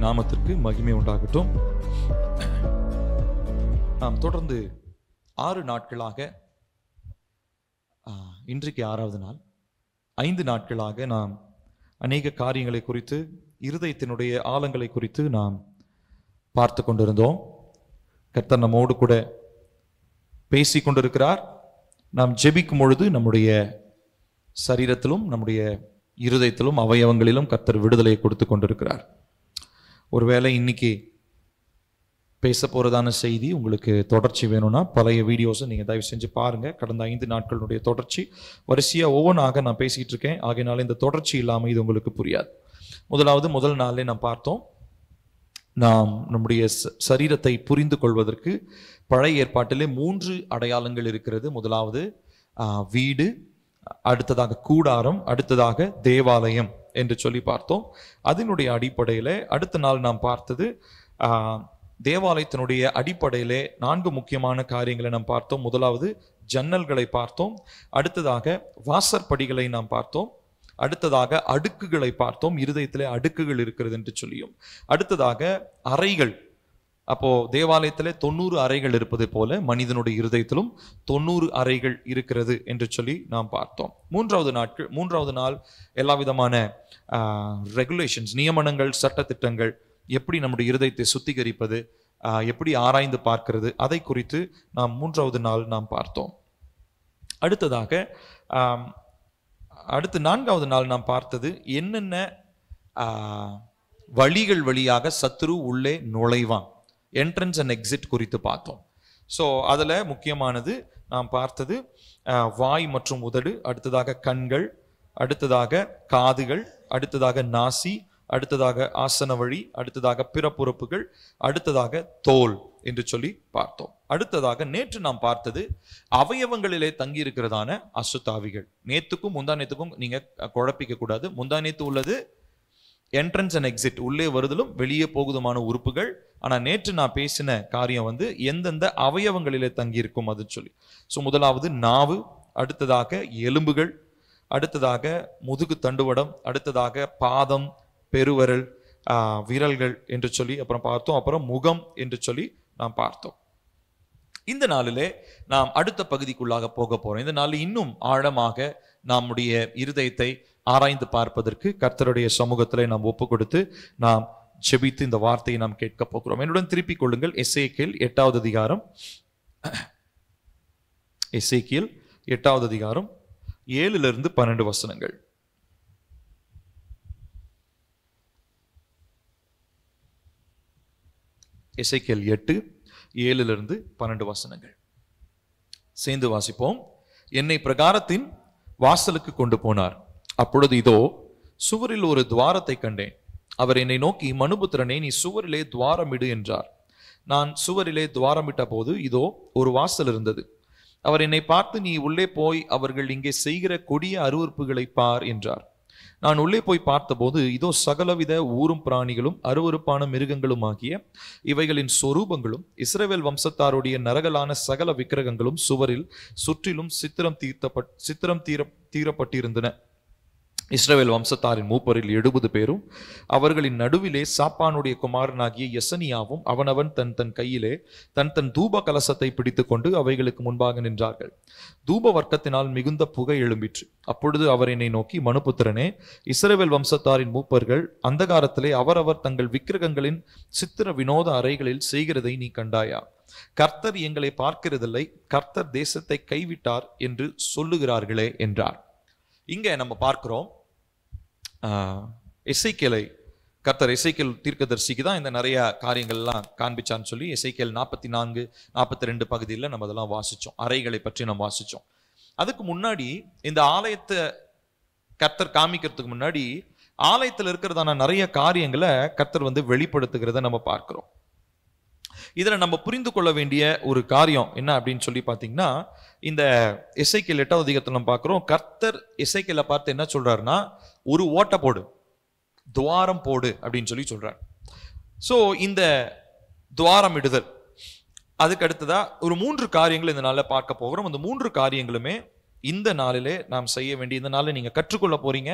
நாமத்திற்கு மகிமை உண்டாகட்டும். நாம் தொடர்ந்து 6 நாட்களாக, இன்றைக்கு 6வது நாள், 5 நாட்களாக நாம் அநேக காரியங்களை குறித்து, இருதயத்தினுடைய ஆழங்களை குறித்து நாம் பார்த்து கொண்டிருந்தோம். கர்த்தர் நம்மோடு கூட பேசி கொண்டிருக்கிறார். நாம் ஜெபிக்கும் பொழுது நம்முடைய சரீரத்திலும் நம்முடைய இருதயத்திலும் அவயவங்களிலும் கர்த்தர் விடுதலையை கொடுத்து கொண்டிருக்கிறார். ஒருவேளை இன்னைக்கு பேச போறதான செய்தி உங்களுக்கு தொடர்ச்சி வேணும்னா பழைய வீடியோஸை நீங்கள் தயவு செஞ்சு பாருங்கள். கடந்த 5 நாட்களுடைய தொடர்ச்சி வரிசையாக ஒவ்வொன்றாக நான் பேசிகிட்டு இருக்கேன். ஆகையினால இந்த தொடர்ச்சி இல்லாமல் இது உங்களுக்கு புரியாது. முதல் நாளே நாம் பார்த்தோம், நாம் நம்முடைய சரீரத்தை புரிந்து கொள்வதற்கு பழைய ஏற்பாட்டிலே 3 அடையாளங்கள் இருக்கிறது. முதலாவது வீடு, அடுத்ததாக கூடாரம், அடுத்ததாக தேவாலயம் என்று சொல்லி பார்த்தோம். அதனுடைய அடிப்படையில் அடுத்த நாள் நாம் பார்த்தது, தேவாலயத்தினுடைய அடிப்படையிலே 4 முக்கியமான காரியங்களை நாம் பார்த்தோம். முதலாவது ஜன்னல்களை பார்த்தோம், அடுத்ததாக வாசற்படிகளை நாம் பார்த்தோம், அடுத்ததாக அடுக்குகளை பார்த்தோம், இருதயத்திலே அடுக்குகள் இருக்கிறது என்று சொல்லியும், அடுத்ததாக அறைகள். அப்போ தேவாலயத்திலே 90 அறைகள் இருப்பது போல மனிதனுடைய இருதயத்திலும் 90 அறைகள் இருக்கிறது என்று சொல்லி நாம் பார்த்தோம். மூன்றாவது நாள் எல்லா விதமான ரெகுலேஷன்ஸ், நியமனங்கள், சட்டத்திட்டங்கள், எப்படி நம்முடைய இருதயத்தை சுத்திகரிப்பது, எப்படி ஆராய்ந்து பார்க்கிறது, அதை குறித்து நாம் 3வது நாள் நாம் பார்த்தோம். அடுத்து 4வது நாள் நாம் பார்த்தது என்னென்ன வழிகள் வழியாக சத்துரு உள்ளே நுழைவான், என்ட்ரன்ஸ் அண்ட் எக்ஸிட் குறித்து பார்த்தோம். ஸோ அதில் முக்கியமானது நாம் பார்த்தது வாய் மற்றும் உதடு, அடுத்ததாக கண்கள், அடுத்ததாக காதுகள், அடுத்ததாக நாசி, அடுத்ததாக ஆசன வழி, அடுத்ததாக பிறப்புறுப்புகள், அடுத்ததாக தோல் என்று சொல்லி பார்த்தோம். அடுத்ததாக நேற்று நாம் பார்த்தது அவயவங்களிலே தங்கி இருக்கிறதான அசுத்தாவிகள். நேத்துக்கும் முந்தானேத்துக்கும் நீங்க குழப்பிக்க கூடாது. முந்தானேத்து உள்ளது என்ட்ரன்ஸ் அண்ட் எக்ஸிட், உள்ளே வருதலும் வெளியே போகுதுமான உறுப்புகள். ஆனால் நேற்று நான் பேசின காரியம் எந்தெந்த அவயவங்களிலே தங்கியிருக்கும் அது சொல்லி. ஸோ முதலாவது நாவு, அடுத்ததாக எலும்புகள், அடுத்ததாக முதுகு தண்டுவடம், அடுத்ததாக பாதம், பெருவரல், விரல்கள் என்று சொல்லி அப்புறம் பார்த்தோம். அப்புறம் முகம் என்று சொல்லி நாம் பார்த்தோம். இந்த நாளிலே நாம் அடுத்த பகுதிக்குள்ளாக போக போறோம். இந்த நாளில் இன்னும் ஆழமாக நம்முடைய இருதயத்தை ஆராய்ந்து பார்ப்பதற்கு கர்த்தருடைய சமூகத்திலே நாம் ஒப்பு கொடுத்து நாம் ஜெபித்து இந்த வார்த்தையை நாம் கேட்க போகிறோம். என்னுடன் திருப்பிக் கொள்ளுங்கள். எசேக்கியேல் 8வது அதிகாரம், எசேக்கியேல் 8வது அதிகாரம் 7 - 12 வசனங்கள். எசேக்கியேல் 8 7 - 12 வசனங்கள் சேர்ந்து வாசிப்போம். என்னை பிரகாரத்தின் வாசலுக்கு கொண்டு போனார். அப்பொழுது இதோ சுவரில் ஒரு துவாரத்தை கண்டேன். அவர் என்னை நோக்கி, மனுபுத்திரனே, நீ சுவரிலே துவாரமிடு என்றார். நான் சுவரிலே துவாரமிட்ட போது இதோ ஒரு வாசல் இருந்தது. அவர் என்னை பார்த்து, நீ உள்ளே போய் அவர்கள் இங்கே செய்கிற கொடிய அருவருப்புகளை பார் என்றார். நான் உள்ளே போய் பார்த்தபோது இதோ சகலவித ஊரும் பிராணிகளும் அருவருப்பான மிருகங்களும் ஆகிய இவைகளின் சொரூபங்களும் இஸ்ரவேல் வம்சத்தாருடைய நரகலான சகல விக்கிரகங்களும் சுவரில் சுற்றிலும் சித்திரம் தீரப்பட்டிருந்தன. இஸ்ரவேல் வம்சத்தாரின் மூப்பரில் 70 பேரும் அவர்களின் நடுவிலே சாப்பானுடைய குமாரனாகிய யெசனியாவும் அவனவன் தன் கையிலே தன் தூப கலசத்தை பிடித்து கொண்டு அவைகளுக்கு முன்பாக நின்றார்கள். தூப வர்க்கத்தினால் மிகுந்த புகை எழும்பிற்று. அப்பொழுது அவர் என்னை நோக்கி, மனுபுத்திரனே, இஸ்ரவேல் வம்சத்தாரின் மூப்பர்கள் அந்தகாரத்திலே அவரவர் தங்கள் விக்கிரகங்களின் சித்திர வினோத அறைகளில் செய்கிறதை நீ கண்டாயா? கர்த்தர் எங்களை பார்க்கிறதில்லை, கர்த்தர் தேசத்தை கைவிட்டார் என்று சொல்லுகிறார்களே என்றார். இங்க நம்ம பார்க்கிறோம், எசேக்கியேலை கர்த்தர் எசேக்கியேல் தீர்க்கதரிசிக்கு தான் இந்த நிறைய காரியங்கள்லாம் காண்பிச்சான்னு சொல்லி எசேக்கியேல் 44 42 பகுதியில் நம்ம அதெல்லாம் வாசிச்சோம். அறைகளை பற்றி நம்ம வாசிச்சோம். அதுக்கு முன்னாடி இந்த ஆலயத்தை கர்த்தர் காமிக்கிறதுக்கு முன்னாடி ஆலயத்தில் இருக்கிறதான நிறைய காரியங்களை கர்த்தர் வெளிப்படுத்துகிறத நம்ம பார்க்கிறோம். இதுல நம்ம புரிந்து கொள்ள வேண்டிய ஒரு காரியம் என்ன அப்படின்னு சொல்லி பார்த்தீங்கன்னா, இந்த எசேக்கியேல் 8வது அதிகாரத்தில் நம்ம பார்க்கிறோம், கர்த்தர் எசேக்கியேலை பார்த்து என்ன சொல்றாருன்னா, ஒரு ஓட்டை போடு, துவாரம் போடு அப்படின்னு சொல்லி சொல்றார். ஸோ இந்த துவாரம் இடுதல், அதுக்கு அடுத்ததா ஒரு 3 காரியங்கள் இந்த நாளில் பார்க்க போகிறோம். அந்த 3 காரியங்களுமே இந்த நாளிலே நாம் செய்ய வேண்டிய, இந்த நாளில் நீங்க கற்றுக்கொள்ள போறீங்க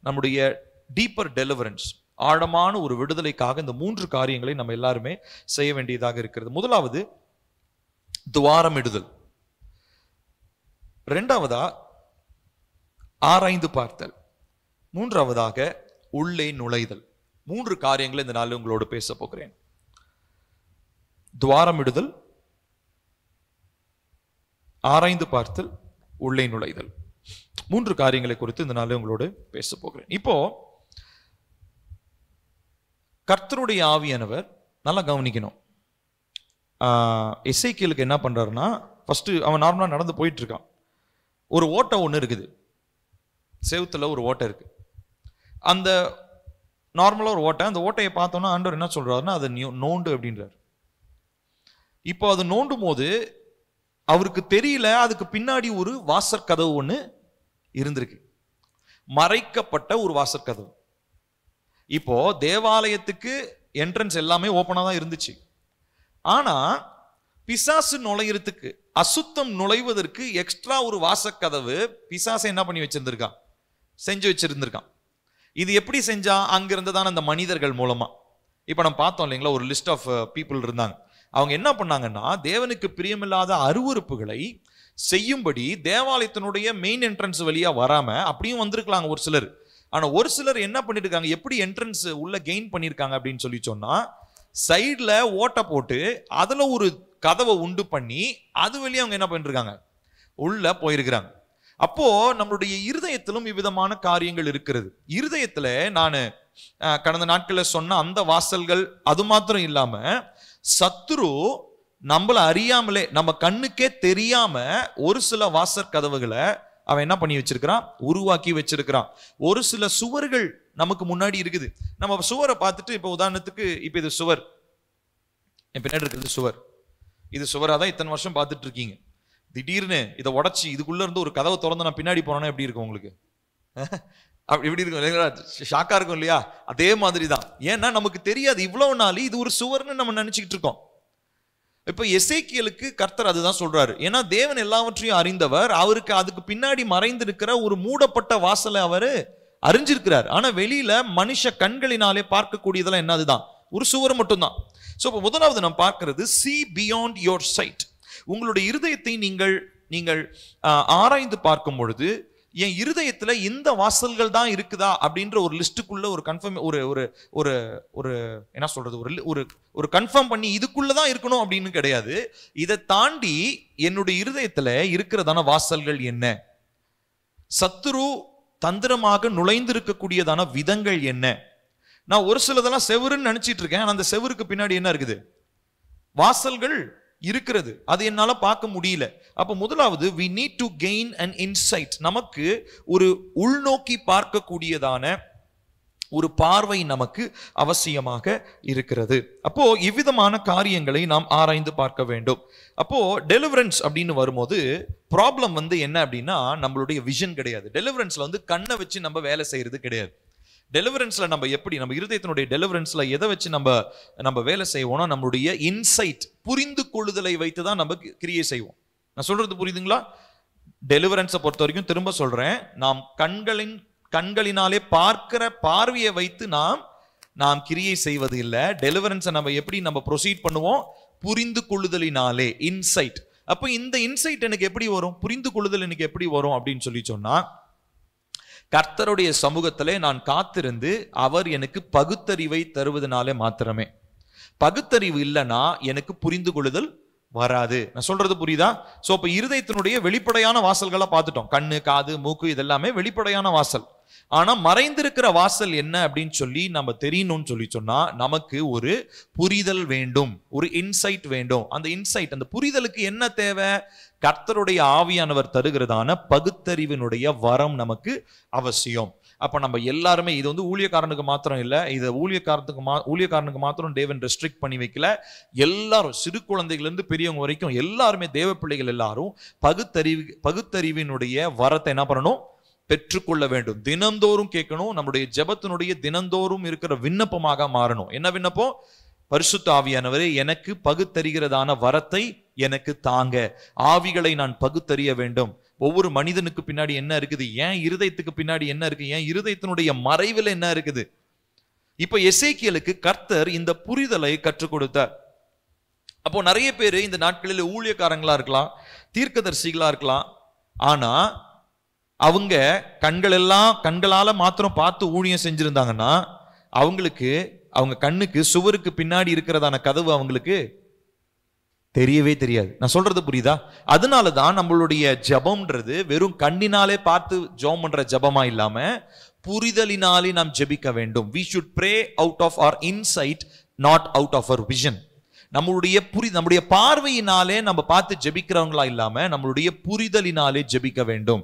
நம்முடைய டீப்பர் டெலிவரன்ஸ், ஆழமான ஒரு விடுதலைக்காக இந்த 3 காரியங்களை நம்ம எல்லாருமே செய்ய வேண்டியதாக இருக்கிறது. முதலாவது துவாரமிடுதல், இரண்டாவதா ஆராய்ந்து பார்த்தல், மூன்றாவதாக உள்ளே நுழைதல். 3 காரியங்களை இந்த நாளில் உங்களோடு பேச போகிறேன். துவாரமிடுதல், ஆராய்ந்து பார்த்தல், உள்ளே நுழைதல். 3 காரியங்களை குறித்து இந்த நாளில் உங்களோடு பேச போகிறேன். இப்போ கர்த்தருடைய ஆவியானவர் நல்லா கவனிக்கணும். எசேக்கியேலுக்கு என்ன பண்றாருன்னா, ஃபர்ஸ்ட் அவன் நார்மலா நடந்து போயிட்டு இருக்கான். ஒரு ஓட்டை ஒன்று இருக்குது, செவுத்துல ஒரு ஓட்டை இருக்கு. அந்த நார்மலா ஒரு ஓட்டை, அந்த ஓட்டையை பார்த்தோன்னா ஆண்டவர் என்ன சொல்றாருன்னா, அதை நோண்டு அப்படின்றார். இப்போ அது நோண்டும் போது அவருக்கு தெரியல, அதுக்கு பின்னாடி ஒரு வாசற்கதவு ஒன்று இருந்திருக்கு, மறைக்கப்பட்ட ஒரு வாசற்கதவு. இப்போ தேவாலயத்துக்கு என்ட்ரன்ஸ் எல்லாமே ஓப்பனா தான் இருந்துச்சு. ஆனா பிசாசு நுழையிறதுக்கு, அசுத்தம் நுழைவதற்கு எக்ஸ்ட்ரா ஒரு வாசக்கதவு பிசாசை என்ன பண்ணி வச்சிருந்திருக்கான், செஞ்சு வச்சிருந்திருக்கான். இது எப்படி செஞ்சா? அங்கிருந்துதான் அந்த மனிதர்கள் மூலமா. இப்ப நம்ம பார்த்தோம் இல்லைங்களா, ஒரு லிஸ்ட் ஆஃப் பீப்புள் இருந்தாங்க. அவங்க என்ன பண்ணாங்கன்னா, தேவனுக்கு பிரியமில்லாத அருவருப்புகளை செய்யும்படி தேவாலயத்தினுடைய மெயின் என்ட்ரன்ஸ் வழியா வராம அப்படியும் வந்திருக்கலாங்க ஒரு சிலர். ஆனா ஒரு சிலர் என்ன பண்ணிட்டு இருக்காங்க, எப்படி என்ட்ரன்ஸ் உள்ள கெயின் பண்ணிருக்காங்க அப்படின்னு சொல்லி சொன்னா, சைட்ல ஓட்டை போட்டு அதுல ஒரு கதவை உண்டு பண்ணி அது வழியா அவங்க என்ன பண்ணிருக்காங்க, உள்ள போயிருக்கிறாங்க. அப்போ நம்மளுடைய இருதயத்திலும் இவ்விதமான காரியங்கள் இருக்கிறது. இருதயத்துல நான் கடந்த நாட்கள்ல சொன்ன அந்த வாசல்கள் அது மாத்திரம் இல்லாம, சத்துரு நம்மள அறியாமலே, நம்ம கண்ணுக்கே தெரியாம ஒரு சில வாசற் கதவுகளை அவன் என்ன பண்ணி வச்சிருக்கிறான், உருவாக்கி வச்சிருக்கிறான். ஒரு சில சுவர்கள் நமக்கு முன்னாடி இருக்குது. நம்ம சுவரை பார்த்துட்டு, இப்ப உதாரணத்துக்கு இப்ப இது சுவர், என் பின்னாடி இருக்கிறது சுவர், இது சுவராதான் இத்தனை வருஷம் பார்த்துட்டு இருக்கீங்க. திடீர்னு இதை உடச்சி இதுக்குள்ள இருந்து ஒரு கதவை திறந்து நான் பின்னாடி போனேன்னா எப்படி இருக்கும் உங்களுக்கு? எப்படி இருக்கும் இல்லைங்களா? ஷாக்கா இருக்கும் இல்லையா? அதே மாதிரிதான். ஏன்னா நமக்கு தெரியாது, இவ்வளவு நாள் இது ஒரு சுவர்னு நம்ம நினைச்சுக்கிட்டு இருக்கோம். இப்ப எசேக்கியேலுக்கு கர்த்தர் அதுதான் சொல்றாரு. ஏன்னா தேவன் எல்லாவற்றையும் அறிந்தவர், அவருக்கு அதுக்கு பின்னாடி மறைந்திருக்கிற ஒரு மூடப்பட்ட வாசலை அவரு அறிஞ்சிருக்கிறார். ஆனா வெளியில மனுஷ கண்களினாலே பார்க்கக்கூடியதெல்லாம் என்ன, அதுதான் ஒரு சுவர் மட்டும்தான். சோ இப்ப முதலாவது நாம் பார்க்கிறது see beyond your sight. உங்களுடைய இருதயத்தை நீங்கள் ஆராய்ந்து பார்க்கும் பொழுது, என் இருதயத்துல இந்த வாசல்கள் தான் இருக்குதா அப்படின்ற ஒரு லிஸ்டுக்குள்ள ஒரு கன்ஃபார்ம் ஒரு என்ன சொல்றது, ஒரு கன்ஃபார்ம் பண்ணி இதுக்குள்ளதான் இருக்கணும் அப்படின்னு கிடையாது. இதை தாண்டி என்னுடைய இருதயத்துல இருக்கிறதான வாசல்கள் என்ன, சத்துரு தந்திரமாக நுழைந்திருக்கக்கூடியதான விதங்கள் என்ன. நான் ஒரு சிலதெல்லாம் செவருன்னு நினைச்சிட்டு இருக்கேன், ஆனா அந்த செவருக்கு பின்னாடி என்ன இருக்குது, வாசல்கள் இருக்கிறது, அது என்னால பார்க்க முடியல. அப்ப முதலாவது we need to gain an insight. நமக்கு ஒரு உள்நோக்கி பார்க்கக்கூடியதான ஒரு பார்வை நமக்கு அவசியமாக இருக்கிறது. அப்போ இவ்விதமான காரியங்களை நாம் ஆராய்ந்து பார்க்க வேண்டும். அப்போ டெலிவரன்ஸ் அப்படின்னு வரும்போது ப்ராப்ளம் என்ன அப்படின்னா, நம்மளுடைய விஷன் கிடையாது. டெலிவரன்ஸ்ல கண்ணை வச்சு நம்ம வேலை செய்யறது கிடையாது. டெலிவரன்ஸ்ல நம்ம எப்படி, நம்ம இருதயத்தினுடைய டெலிவரன்ஸ்ல எதை வச்சு நம்ம வேலை செய்வோம்னா, நம்மளுடைய இன்சைட், புரிந்து கொள்ளுதலை வைத்து தான் நம்ம கிரியை செய்வோம். நான் சொல்றது புரியுதுங்களா? டெலிவரன்ஸை பொறுத்த வரைக்கும் திரும்ப சொல்றேன், நாம் கண்களினாலே பார்க்கிற பார்வையை வைத்து நாம் கிரியை செய்வது இல்லை. டெலிவரன்ஸை நம்ம ப்ரொசீட் பண்ணுவோம், புரிந்து கொள்ளுதலினாலே, இன்சைட். அப்போ இந்த இன்சைட் எனக்கு எப்படி வரும், புரிந்து கொள்ளுதல் எனக்கு எப்படி வரும் அப்படின்னு சொல்லி சொன்னா, கர்த்தருடைய சமூகத்திலே நான் காத்திருந்து அவர் எனக்கு பகுத்தறிவை தருவதனாலே மாத்திரமே. பகுத்தறிவு இல்லைன்னா எனக்கு புரிந்து கொள்ளுதல் வராது. நான் சொல்றது புரியுதா? சோ இப்ப இருதயத்தினுடைய வெளிப்படையான வாசல்களை பார்த்துட்டோம், கண்ணு, காது, மூக்கு, இதெல்லாமே வெளிப்படையான வாசல். ஆனா மறைந்திருக்கிற வாசல் என்ன அப்படின்னு சொல்லி நம்ம தெரியணும்னு சொல்லி சொன்னா, நமக்கு ஒரு புரிதல் வேண்டும், ஒரு இன்சைட் வேண்டும். அந்த இன்சைட், அந்த புரிதலுக்கு என்ன தேவை? கர்த்தருடைய ஆவியானவர் தருகிறதான பகுத்தறிவினுடைய வரம் நமக்கு அவசியம். அப்ப நம்ம எல்லாருமே, இது ஊழியக்காரனுக்கு மாத்திரம் இல்ல, இது ஊழியக்காரனுக்கு மாத்திரம் தேவன் ரெஸ்ட்ரிக்ட் பண்ணி வைக்கல. எல்லாரும், சிறு குழந்தைகள் இருந்து பெரியவங்க வரைக்கும் எல்லாருமே, தேவ பிள்ளைகள் எல்லாரும் பகுத்தறிவினுடைய வரத்தை என்ன பண்ணணும், பெற்றுக்கொள்ள வேண்டும். தினந்தோறும் கேட்கணும். நம்முடைய ஜெபத்தினுடைய தினந்தோறும் இருக்கிற விண்ணப்பமாக மாறணும். என்ன விண்ணப்பம்? பரிசுத்த ஆவியானவரே, எனக்கு பகுத்தறிகிறதான வரத்தை எனக்கு தாங்க. ஆவிகளை நான் பகுத்தறிய வேண்டும். ஒவ்வொரு மனிதனுக்கு பின்னாடி என்ன இருக்குது, ஏன் இருதயத்துக்கு பின்னாடி என்ன இருக்கு, ஏன் இருதயத்தினுடைய மறைவில் என்ன இருக்குது, இப்ப எசேக்கியேலுக்கு கர்த்தர் இந்த புரிதலை கற்றுக் கொடுத்தார். அப்போ நிறைய பேர் இந்த நாட்களில் ஊழியக்காரங்களா இருக்கலாம், தீர்க்கதரிசிகளா இருக்கலாம். ஆனா அவங்க கண்களால மாத்திரம் பார்த்து ஊழியம் செஞ்சிருந்தாங்கன்னா அவங்களுக்கு அவங்க கண்ணுக்கு சுவருக்கு பின்னாடி இருக்கிறதான கதவு அவங்களுக்கு தெரியவே தெரியாது. நான் சொல்றது புரியுதா? அதனாலதான் நம்மளுடைய ஜபம்ன்றது வெறும் கண்ணினாலே பார்த்து ஜெபம் பண்ற ஜபமா இல்லாம புரிதலினாலே நாம் ஜெபிக்க வேண்டும். we should pray out of our insight, not out of our vision. நம்முடைய பார்வையினாலே நம்ம பார்த்து ஜெபிக்கிறவங்களா இல்லாம நம்மளுடைய புரிதலினாலே ஜெபிக்க வேண்டும்.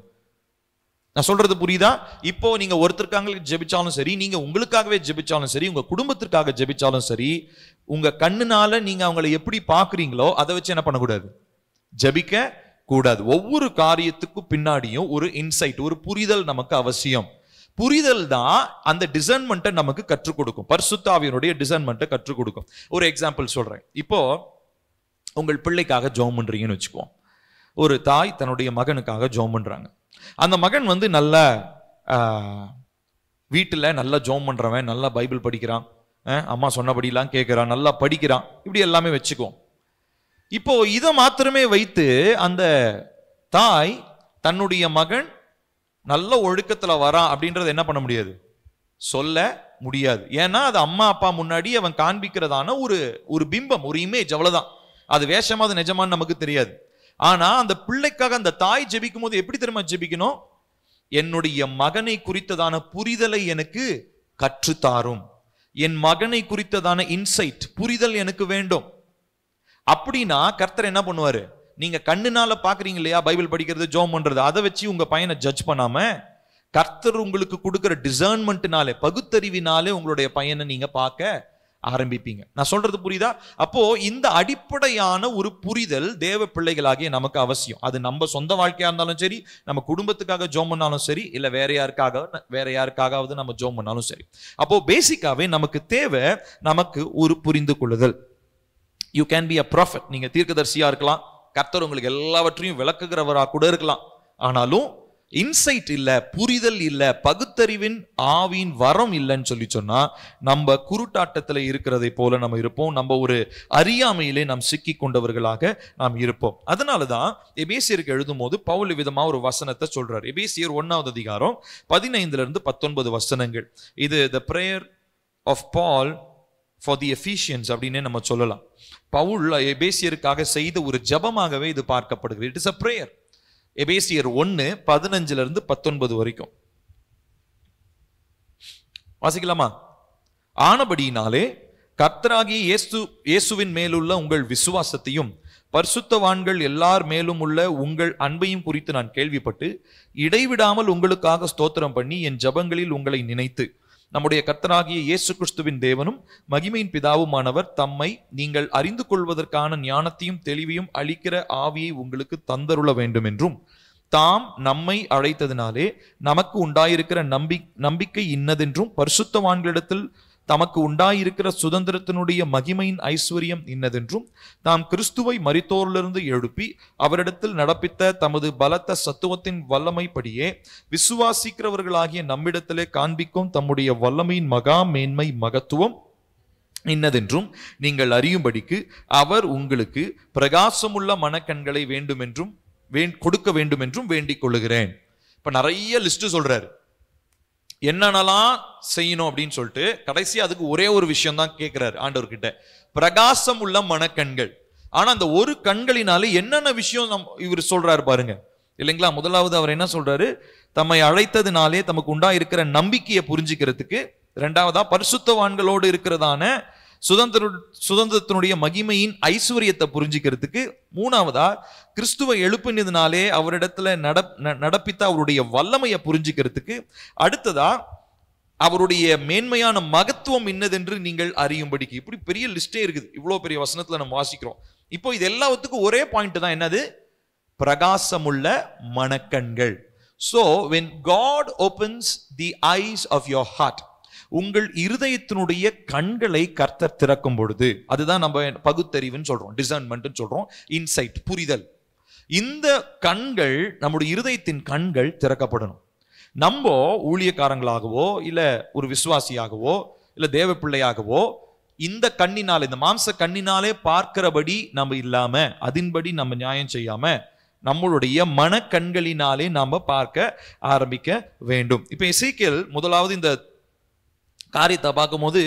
நான் சொல்றது புரியுதா? இப்போ நீங்க ஒருத்தருக்காங்களுக்கு ஜெபிச்சாலும் சரி, நீங்க உங்களுக்காகவே ஜெபிச்சாலும் சரி, உங்க குடும்பத்திற்காக ஜெபிச்சாலும் சரி, உங்க கண்ணுனால நீங்க அவங்களை எப்படி பாக்குறீங்களோ அதை வச்சு என்ன பண்ணக்கூடாது? ஜெபிக்க கூடாது. ஒவ்வொரு காரியத்துக்கும் பின்னாடியும் ஒரு இன்சைட், ஒரு புரிதல் நமக்கு அவசியம். புரிதல் தான் அந்த டிசைன்மெண்ட்டை நமக்கு கற்றுக் கொடுக்கும். பரிசுத்த ஆவியினுடைய டிசைன்மெண்ட்டை கற்றுக் கொடுக்கும். ஒரு எக்ஸாம்பிள் சொல்றேன். இப்போ உங்கள் பிள்ளைக்காக ஜெபம் பண்றீங்கன்னு வச்சுக்குவோம். ஒரு தாய் தன்னுடைய மகனுக்காக ஜெபம் பண்றாங்க. அந்த மகன் நல்ல வீட்டுல நல்லா ஜெபம் பண்றவன், நல்லா பைபிள் படிக்கிறான், அம்மா சொன்னபடிலாம் கேட்கிறான், நல்லா படிக்கிறான், இப்படி எல்லாமே வச்சுக்குவோம். இப்போ இதை மாத்திரமே வைத்து அந்த தாய் தன்னுடைய மகன் நல்ல ஒழுக்கத்துல வரான் அப்படின்றத என்ன பண்ண முடியாது? சொல்ல முடியாது. ஏன்னா அது அம்மா அப்பா முன்னாடி அவன் காண்பிக்கிறதான ஒரு பிம்பம், ஒரு இமேஜ், அவ்வளவுதான். அது வேஷமா அது நிஜமான்னு நமக்கு தெரியாது. ஆனா அந்த பிள்ளைக்காக அந்த தாய் ஜெபிக்கும் போது எப்படி தெரியுமா ஜெபிக்கணும்? என்னுடைய மகனை குறித்ததான புரிதலை எனக்கு கற்றுத்தாரும், என் மகனை குறித்ததான இன்சைட், புரிதல் எனக்கு வேண்டும். அப்படின்னா கர்த்தர் என்ன பண்ணுவாரு? நீங்க கண்ணுனால பாக்குறீங்க இல்லையா பைபிள் படிக்கிறது, ஜெபம் பண்றது, அதை வச்சு உங்க பையனை ஜட்ஜ் பண்ணாம கர்த்தர் உங்களுக்கு கொடுக்கிற டிசர்ன்மெண்ட்னாலே, பகுத்தறிவினாலே உங்களுடைய பையனை நீங்க பார்க்க ஆரம்பிப்பீங்க. நான் சொல்றது புரியுதா? அப்போ இந்த அடிப்படையான ஒரு புரிதல் தேவ பிள்ளைகளாகிய நமக்கு அவசியம். அது நம்ம சொந்த வாழ்க்கையா இருந்தாலும் சரி, நம்ம குடும்பத்துக்காக ஜெபம் பண்ணாலும் சரி, இல்ல வேற யாருக்காவது நம்ம ஜெபம் பண்ணாலும் சரி. அப்போ பேசிக்காவே நமக்கு தேவை நமக்கு ஒரு புரிந்து கொள்ளுதல். You can be a prophet. நீங்க தீர்க்கதரிசியா இருக்கலாம், கர்த்தர் உங்களுக்கு எல்லாவற்றையும் விளக்குகிறவரா கூட இருக்கலாம். ஆனாலும் இன்சைட் இல்ல, புரிதல் இல்ல, பகுத்தறிவின் ஆவியின் வரம் இல்லைன்னு சொன்னா நம்ம குருட்டாட்டத்துல இருக்கிறதை போல நம்ம இருப்போம். நம்ம ஒரு அறியாமையிலே நாம் சிக்கி கொண்டவர்களாக நாம் இருப்போம். அதனாலதான் எபேசியருக்கு எழுதும் போது பவுல் விதமா ஒரு வசனத்தை சொல்றார். எபேசியர் 1வது அதிகாரம் 15-19 வசனங்கள். இது the prayer of Paul for the Ephesians அப்படின்னே நம்ம சொல்லலாம். பவுல் எபேசியருக்காக செய்த ஒரு ஜபமாகவே இது பார்க்கப்படுகிறது. It is a prayer. எபேசியர் 1:15-19 வரைக்கும் வாசிக்கலாமா? ஆனபடியினாலே கர்த்தராகிய இயேசுவின் மேலுள்ள உங்கள் விசுவாசத்தையும் பரிசுத்தவான்கள் எல்லார் மேலும் உள்ள உங்கள் அன்பையும் குறித்து நான் கேள்விப்பட்டு இடைவிடாமல் உங்களுக்காக ஸ்தோத்திரம் பண்ணி என் ஜபங்களில் உங்களை நினைத்து நம்முடைய கர்த்தராகிய இயேசு கிறிஸ்துவின் தேவனும் மகிமையின் பிதாவுமானவர் தம்மை நீங்கள் அறிந்து கொள்வதற்கான ஞானத்தையும் தெளிவையும் அளிக்கிற ஆவியை உங்களுக்கு தந்தருள வேண்டும் என்றும், தாம் நம்மை அழைத்ததினாலே நமக்கு உண்டாயிருக்கிற நம்பிக்கை இன்னதென்றும், பரிசுத்தவான்களிடத்தில் தமக்கு உண்டாயிருக்கிற சுதந்திரத்தினுடைய மகிமையின் ஐஸ்வர்யம் இன்னதென்றும், தாம் கிறிஸ்துவை மரித்தோரிலிருந்து எழுப்பி அவரிடத்தில் நடப்பித்த தமது பலத்த சத்துவத்தின் வல்லமைப்படியே விசுவாசிக்கிறவர்களாகிய நம்மிடத்திலே காண்பிக்கும் தம்முடைய வல்லமையின் மகா மேன்மை மகத்துவம் இன்னதென்றும் நீங்கள் அறியும்படிக்கு அவர் உங்களுக்கு பிரகாசமுள்ள மனக்கண்களை கொடுக்க வேண்டும் என்றும் வேண்டிக் கொள்ளுகிறேன். இப்ப நிறைய லிஸ்ட் சொல்றாரு என்னென்னலாம் செய்யணும் அப்படின்னு சொல்லிட்டு. கடைசி அதுக்கு ஒரே ஒரு விஷயம் தான் கேட்கிறாரு ஆண்டவர்கிட்ட, பிரகாசம் உள்ள மனக்கண்கள். ஆனா அந்த ஒரு கண்களினாலே என்னென்ன விஷயம் இவர் சொல்றாரு பாருங்க இல்லைங்களா? முதலாவது அவர் என்ன சொல்றாரு? தம்மை அழைத்ததினாலே தமக்கு உண்டா இருக்கிற நம்பிக்கையை புரிஞ்சுக்கிறதுக்கு. இரண்டாவதா பரிசுத்தவான்களோடு இருக்கிறதான சுதந்திரத்தினுடைய மகிமையின் ஐஸ்வர்யத்தை புரிஞ்சுக்கிறதுக்கு. மூணாவதா கிறிஸ்துவை எழுப்பினதுனாலே அவரிடத்துல நடப்பித்த அவருடைய வல்லமையை புரிஞ்சுக்கிறதுக்கு. அடுத்ததா அவருடைய மேன்மையான மகத்துவம் இன்னதென்று நீங்கள் அறியும்படிக்கு. இப்படி பெரிய லிஸ்டே இருக்குது. இவ்வளவு பெரிய வசனத்துல நம்ம வாசிக்கிறோம். இப்போ இது எல்லாத்துக்கும் ஒரே பாயிண்ட் தான், என்னது? பிரகாசமுள்ள மனக்கண்கள். So when God opens the eyes of your heart, உங்கள் இருதயத்தினுடைய கண்களை கர்த்தர் திறக்கும் பொழுது, அதுதான் நம்ம பகுத்தறிவுன்னு சொல்றோம், டிசர்ன்மெண்ட் சொல்றோம், இன்சைட், புரிதல். இந்த கண்கள், நம்முடைய இருதயத்தின் கண்கள் திறக்கப்படணும். நம்ம ஊழியக்காரங்களாகவோ இல்ல ஒரு விசுவாசியாகவோ இல்ல தேவ பிள்ளையாகவோ இந்த கண்ணினாலே, இந்த மாம்ச கண்ணினாலே பார்க்கிறபடி நம்ம இல்லாம, அதன்படி நம்ம நியாயம் செய்யாம, நம்மளுடைய மனக்கண்களினாலே நாம பார்க்க ஆரம்பிக்க வேண்டும். இப்ப எசேக்கியேல் முதலாவது இந்த காரியத்தை பார்க்கும்போது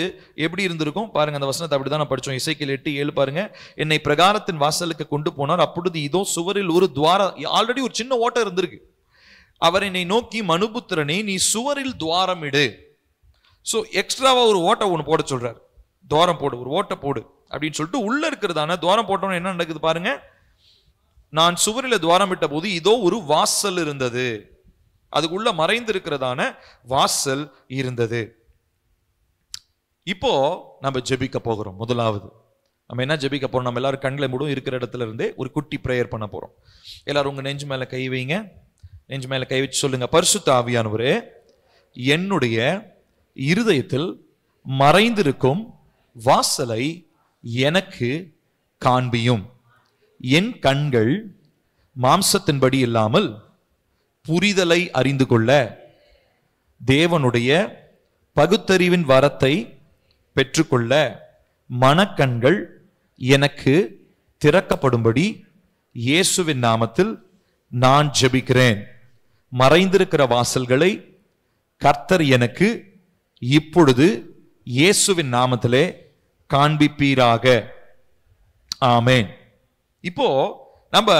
எப்படி இருந்திருக்கும் பாருங்க. அந்த வசனத்தை அப்படிதான் நான் படிச்சோம். எசேக்கியேல் 8:7 பாருங்க. என்னை பிரகாரத்தின் வாசலுக்கு கொண்டு போனார், அப்பொழுது இதோ சுவரில் ஒரு துவாரம், ஆல்ரெடி ஒரு சின்ன ஓட்டம் இருந்திருக்கு. அவர் என்னை நோக்கி, மனுபுத்திரனே, நீ சுவரில் துவாரம் இடு. சோ எக்ஸ்ட்ராவா ஒரு ஓட்டை ஒன்று போட சொல்றாரு. துவாரம் போடு, ஒரு ஓட்டை போடு அப்படின்னு சொல்லிட்டு உள்ள இருக்கிறதான துவாரம் போட்டோன்னு என்ன நடக்குது பாருங்க. நான் சுவரில் துவாரம் இட்ட போது இதோ ஒரு வாசல் இருந்தது, அதுக்குள்ள மறைந்து இருக்கிறதான வாசல் இருந்தது. இப்போ நம்ம ஜெபிக்க போகிறோம். முதலாவது நம்ம என்ன ஜெபிக்க போறோம்? நம்ம எல்லாரும் கண்களை மூடும், இருக்கிற இடத்துல இருந்தே ஒரு குட்டி பிரேயர் பண்ண போறோம். எல்லாரும் உங்க நெஞ்சு மேல கை வைங்க. நெஞ்சு மேல கை வச்சு சொல்லுங்க, பரிசுத்த ஆவியானவரே, என்னுடைய இருதயத்தில் மறைந்திருக்கும் வாசலை எனக்கு காண்பியும். என் கண்கள் மாம்சத்தின்படி இல்லாமல் புரிதலை அறிந்து கொள்ள, தேவனுடைய பகுத்தறிவின் வரத்தை பெற்றுக்கொள்ள மனக்கண்கள் எனக்கு திறக்கப்படும்படி இயேசுவின் நாமத்தில் நான் ஜெபிக்கிறேன். மறைந்திருக்கிற வாசல்களை கர்த்தர் எனக்கு இப்பொழுது இயேசுவின் நாமத்திலே காண்பிப்பீராக. ஆமென். இப்போ நம்ம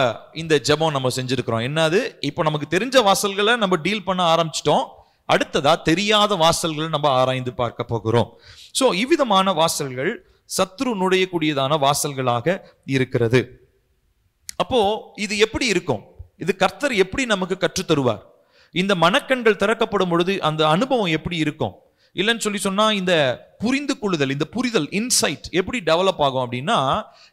இந்த ஜெபம் நம்ம செஞ்சிருக்கிறோம். என்னது? இப்போ நமக்கு தெரிஞ்ச வாசல்களை நம்ம டீல் பண்ண ஆரம்பிச்சிட்டோம். அடுத்ததா தெரியாத வாசல்களை நம்ம ஆராய்ந்து பார்க்க போகிறோம். சோ இவ்விதமான வாசல்கள் சத்ரு நுழையக்கூடியதான வாசல்களாக இருக்கிறது. அப்போ இது எப்படி இருக்கும்? இது கர்த்தர் எப்படி நமக்கு கற்று தருவார்? இந்த மனக்கண்கள் திறக்கப்படும் பொழுது அந்த அனுபவம் எப்படி இருக்கும்? இல்லைன்னு சொல்லி சொன்னா இந்த புரிந்து கொள்ளுதல், இந்த புரிதல், இன்சைட் எப்படி டெவலப் ஆகும் அப்படின்னா,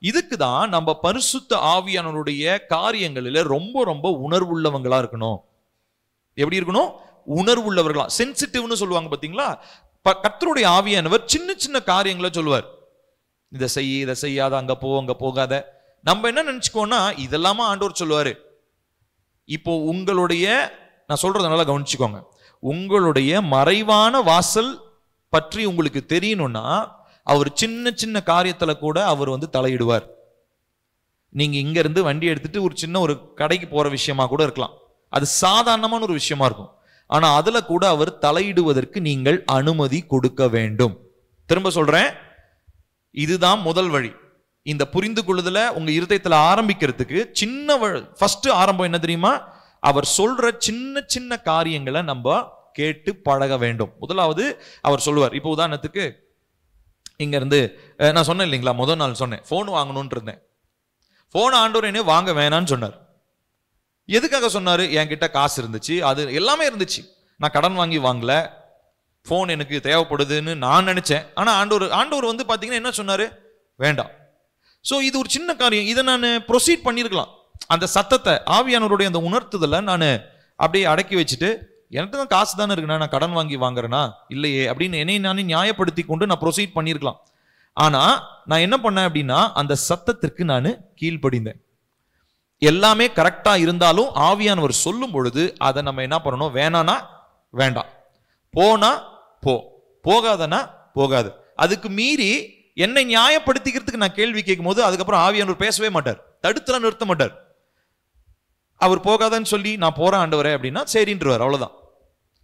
இதுக்கு தான் நம்ம பரிசுத்த ஆவியானவருடைய காரியங்களில ரொம்ப ரொம்ப உணர்வுள்ளவங்களா இருக்கணும். எப்படி இருக்கணும்? உணர்வுள்ளவர்களா, சென்சிட்டிவ்னு சொல்லுவாங்க பாத்தீங்களா? கர்த்தருடைய ஆவியானவர் சின்ன சின்ன காரியங்களை சொல்லுவார். இதை செய்ய, இதை செய்யாத, அங்க போ, அங்க போகாத. நம்ம என்ன நினைச்சுக்கோன்னா இதெல்லாமா ஆண்டவர் சொல்லுவாரு. இப்போ உங்களுடைய, நான் சொல்றத நல்லா கவனிச்சுக்கோங்க, உங்களுடைய மறைவான வாசல் பற்றி உங்களுக்கு தெரியணும்னா அவர் சின்ன சின்ன காரியத்துல கூட அவர் தலையிடுவார். நீங்க இங்க இருந்து வண்டி எடுத்துட்டு ஒரு சின்ன ஒரு கடைக்கு போற விஷயமா கூட இருக்கலாம், அது சாதாரணமான ஒரு விஷயமா இருக்கும். ஆனா அதுல கூட அவர் தலையிடுவதற்கு நீங்கள் அனுமதி கொடுக்க வேண்டும். திரும்ப சொல்றேன், இதுதான் முதல் வழி. இந்த புரிந்து கொள்ளுதல உங்க இருதயத்துல ஆரம்பிக்கிறதுக்கு சின்ன ஃபர்ஸ்ட் ஆரம்பம் என்ன தெரியுமா? அவர் சொல்ற சின்ன சின்ன காரியங்களை நம்ம கேட்டு பழக வேண்டும். முதலாவது அவர் சொல்லுவார். இப்போ உதாரணத்துக்கு இங்க இருந்து நான் சொன்னேன் இல்லைங்களா, முதல் நாள் சொன்னேன் போன் வாங்கணும்னு இருந்தேன். போன் ஆண்டவர் என்ன வாங்க வேணான்னு சொன்னார். எதுக்காக சொன்னாரு? என்கிட்ட காசு இருந்துச்சு, அது எல்லாமே இருந்துச்சு, நான் கடன் வாங்கி வாங்கல, போன் எனக்கு தேவைப்படுதுன்னு நான் நினைச்சேன். ஆனா ஆண்டவர் பாத்தீங்கன்னா என்ன சொன்னாரு? வேண்டாம். சோ இது ஒரு சின்ன காரியம், இதை நான் ப்ரொசீட் பண்ணிருக்கலாம். அந்த சத்தத்தை, ஆவியானவருடைய அந்த உணர்த்துதலை நான் அப்படியே அடக்கி வச்சுட்டு, எனக்கு தான் காசு தானே இருக்குண்ணா, நான் கடன் வாங்கி வாங்குறேனா இல்லையே அப்படின்னு என்னை நானே நியாயப்படுத்தி கொண்டு நான் ப்ரொசீட் பண்ணியிருக்கலாம். ஆனா நான் என்ன பண்ணேன் அப்படின்னா, அந்த சத்தத்திற்கு நான் கீழ்ப்படிந்தேன். எல்லாமே கரெக்டா இருந்தாலும் ஆவியானவர் சொல்லும் பொழுது அதை நம்ம என்ன பண்ணணும்? வேணானா வேண்டாம், போனா போ, போகாதனா போகாது. அதுக்கு மீறி என்னை நியாயப்படுத்திக்கிறதுக்கு நான் கேள்வி கேட்கும் போது அதுக்கப்புறம் ஆவியானவர் பேசவே மாட்டார், தடுத்துலாம் நிறுத்த மாட்டார். அவர் போகாதன்னு சொல்லி நான் போறேன் ஆண்டவரே அப்படின்னா சரின்றவர், அவ்வளவுதான்.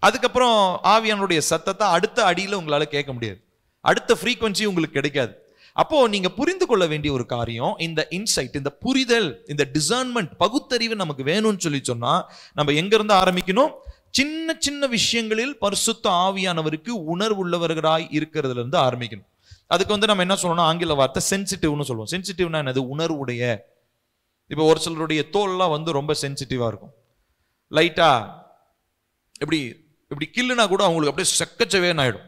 அதுக்கப்புறம் ஆவியானுடைய சத்தத்தை அடுத்த அடியில உங்களால கேட்க முடியாது, அடுத்த ஃப்ரீக்வன்சி உங்களுக்கு கிடைக்காது. அப்போ நீங்க புரிந்து கொள்ள வேண்டிய ஒரு காரியம், இந்த இன்சைட், இந்த புரிதல், இந்த டிசர்ன்மெண்ட், பகுத்தறிவு நமக்கு வேணும்னு சொல்லி சொன்னா நம்ம எங்க இருந்து ஆரம்பிக்கணும்? சின்ன சின்ன விஷயங்களில் பரிசுத்த ஆவியானவருக்கு உணர்வுள்ளவர்களாய் இருக்கிறதுல இருந்து ஆரம்பிக்கணும். அதுக்கு நம்ம என்ன சொல்லணும்? ஆங்கில வார்த்தை சென்சிட்டிவ்னு சொல்லுவோம். சென்சிட்டிவ்னா என்னது? உணர்வுடைய. இப்போ ஒரு சிலருடைய தோல்லாம் ரொம்ப சென்சிட்டிவா இருக்கும். லைட்டா இப்படி இப்படி கில்லுனா கூட அவங்களுக்கு அப்படியே செக்கச்சவேன்னு ஆயிடும்.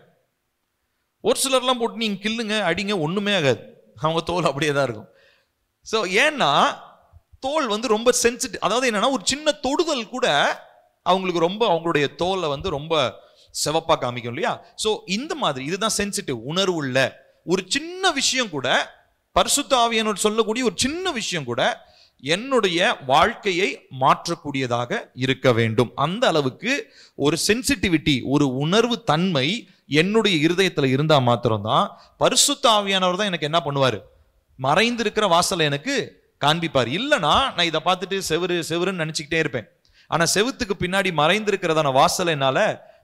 ஒரு சிலர்லாம் போட்டு நீங்க கில்லுங்க அடிங்க ஒண்ணுமே ஆகாது, அவங்க தோல் அப்படியே தான் இருக்கும். ஸோ ஏன்னா தோல் ரொம்ப சென்சிட்டிவ். அதாவது என்னன்னா, ஒரு சின்ன தொடுதல் கூட அவங்களுக்கு அவங்களுடைய தோலை ரொம்ப சிவப்பா காமிக்கும் இல்லையா? ஸோ இந்த மாதிரி இதுதான் சென்சிட்டிவ், உணர்வுள்ள. ஒரு சின்ன விஷயம் கூட, பரிசுத்த ஆவியானவர் சொல்லக்கூடிய ஒரு சின்ன விஷயம் கூட என்னுடைய வாழ்க்கையை மாற்றக்கூடியதாக இருக்க வேண்டும். அந்த அளவுக்கு ஒரு சென்சிட்டிவிட்டி, ஒரு உணர்வு தன்மை என்னுடைய இருதயத்துல இருந்தா மாத்திரம்தான் பரிசுத்த ஆவியானவர் தான் எனக்கு என்ன பண்ணுவாரு, மறைந்திருக்கிற வாசலை எனக்கு காண்பிப்பார். இல்லைன்னா நான் இதை பார்த்துட்டு செவருன்னு நினைச்சுக்கிட்டே இருப்பேன். ஆனா செவுத்துக்கு பின்னாடி மறைந்திருக்கிறதான வாசலை என்னால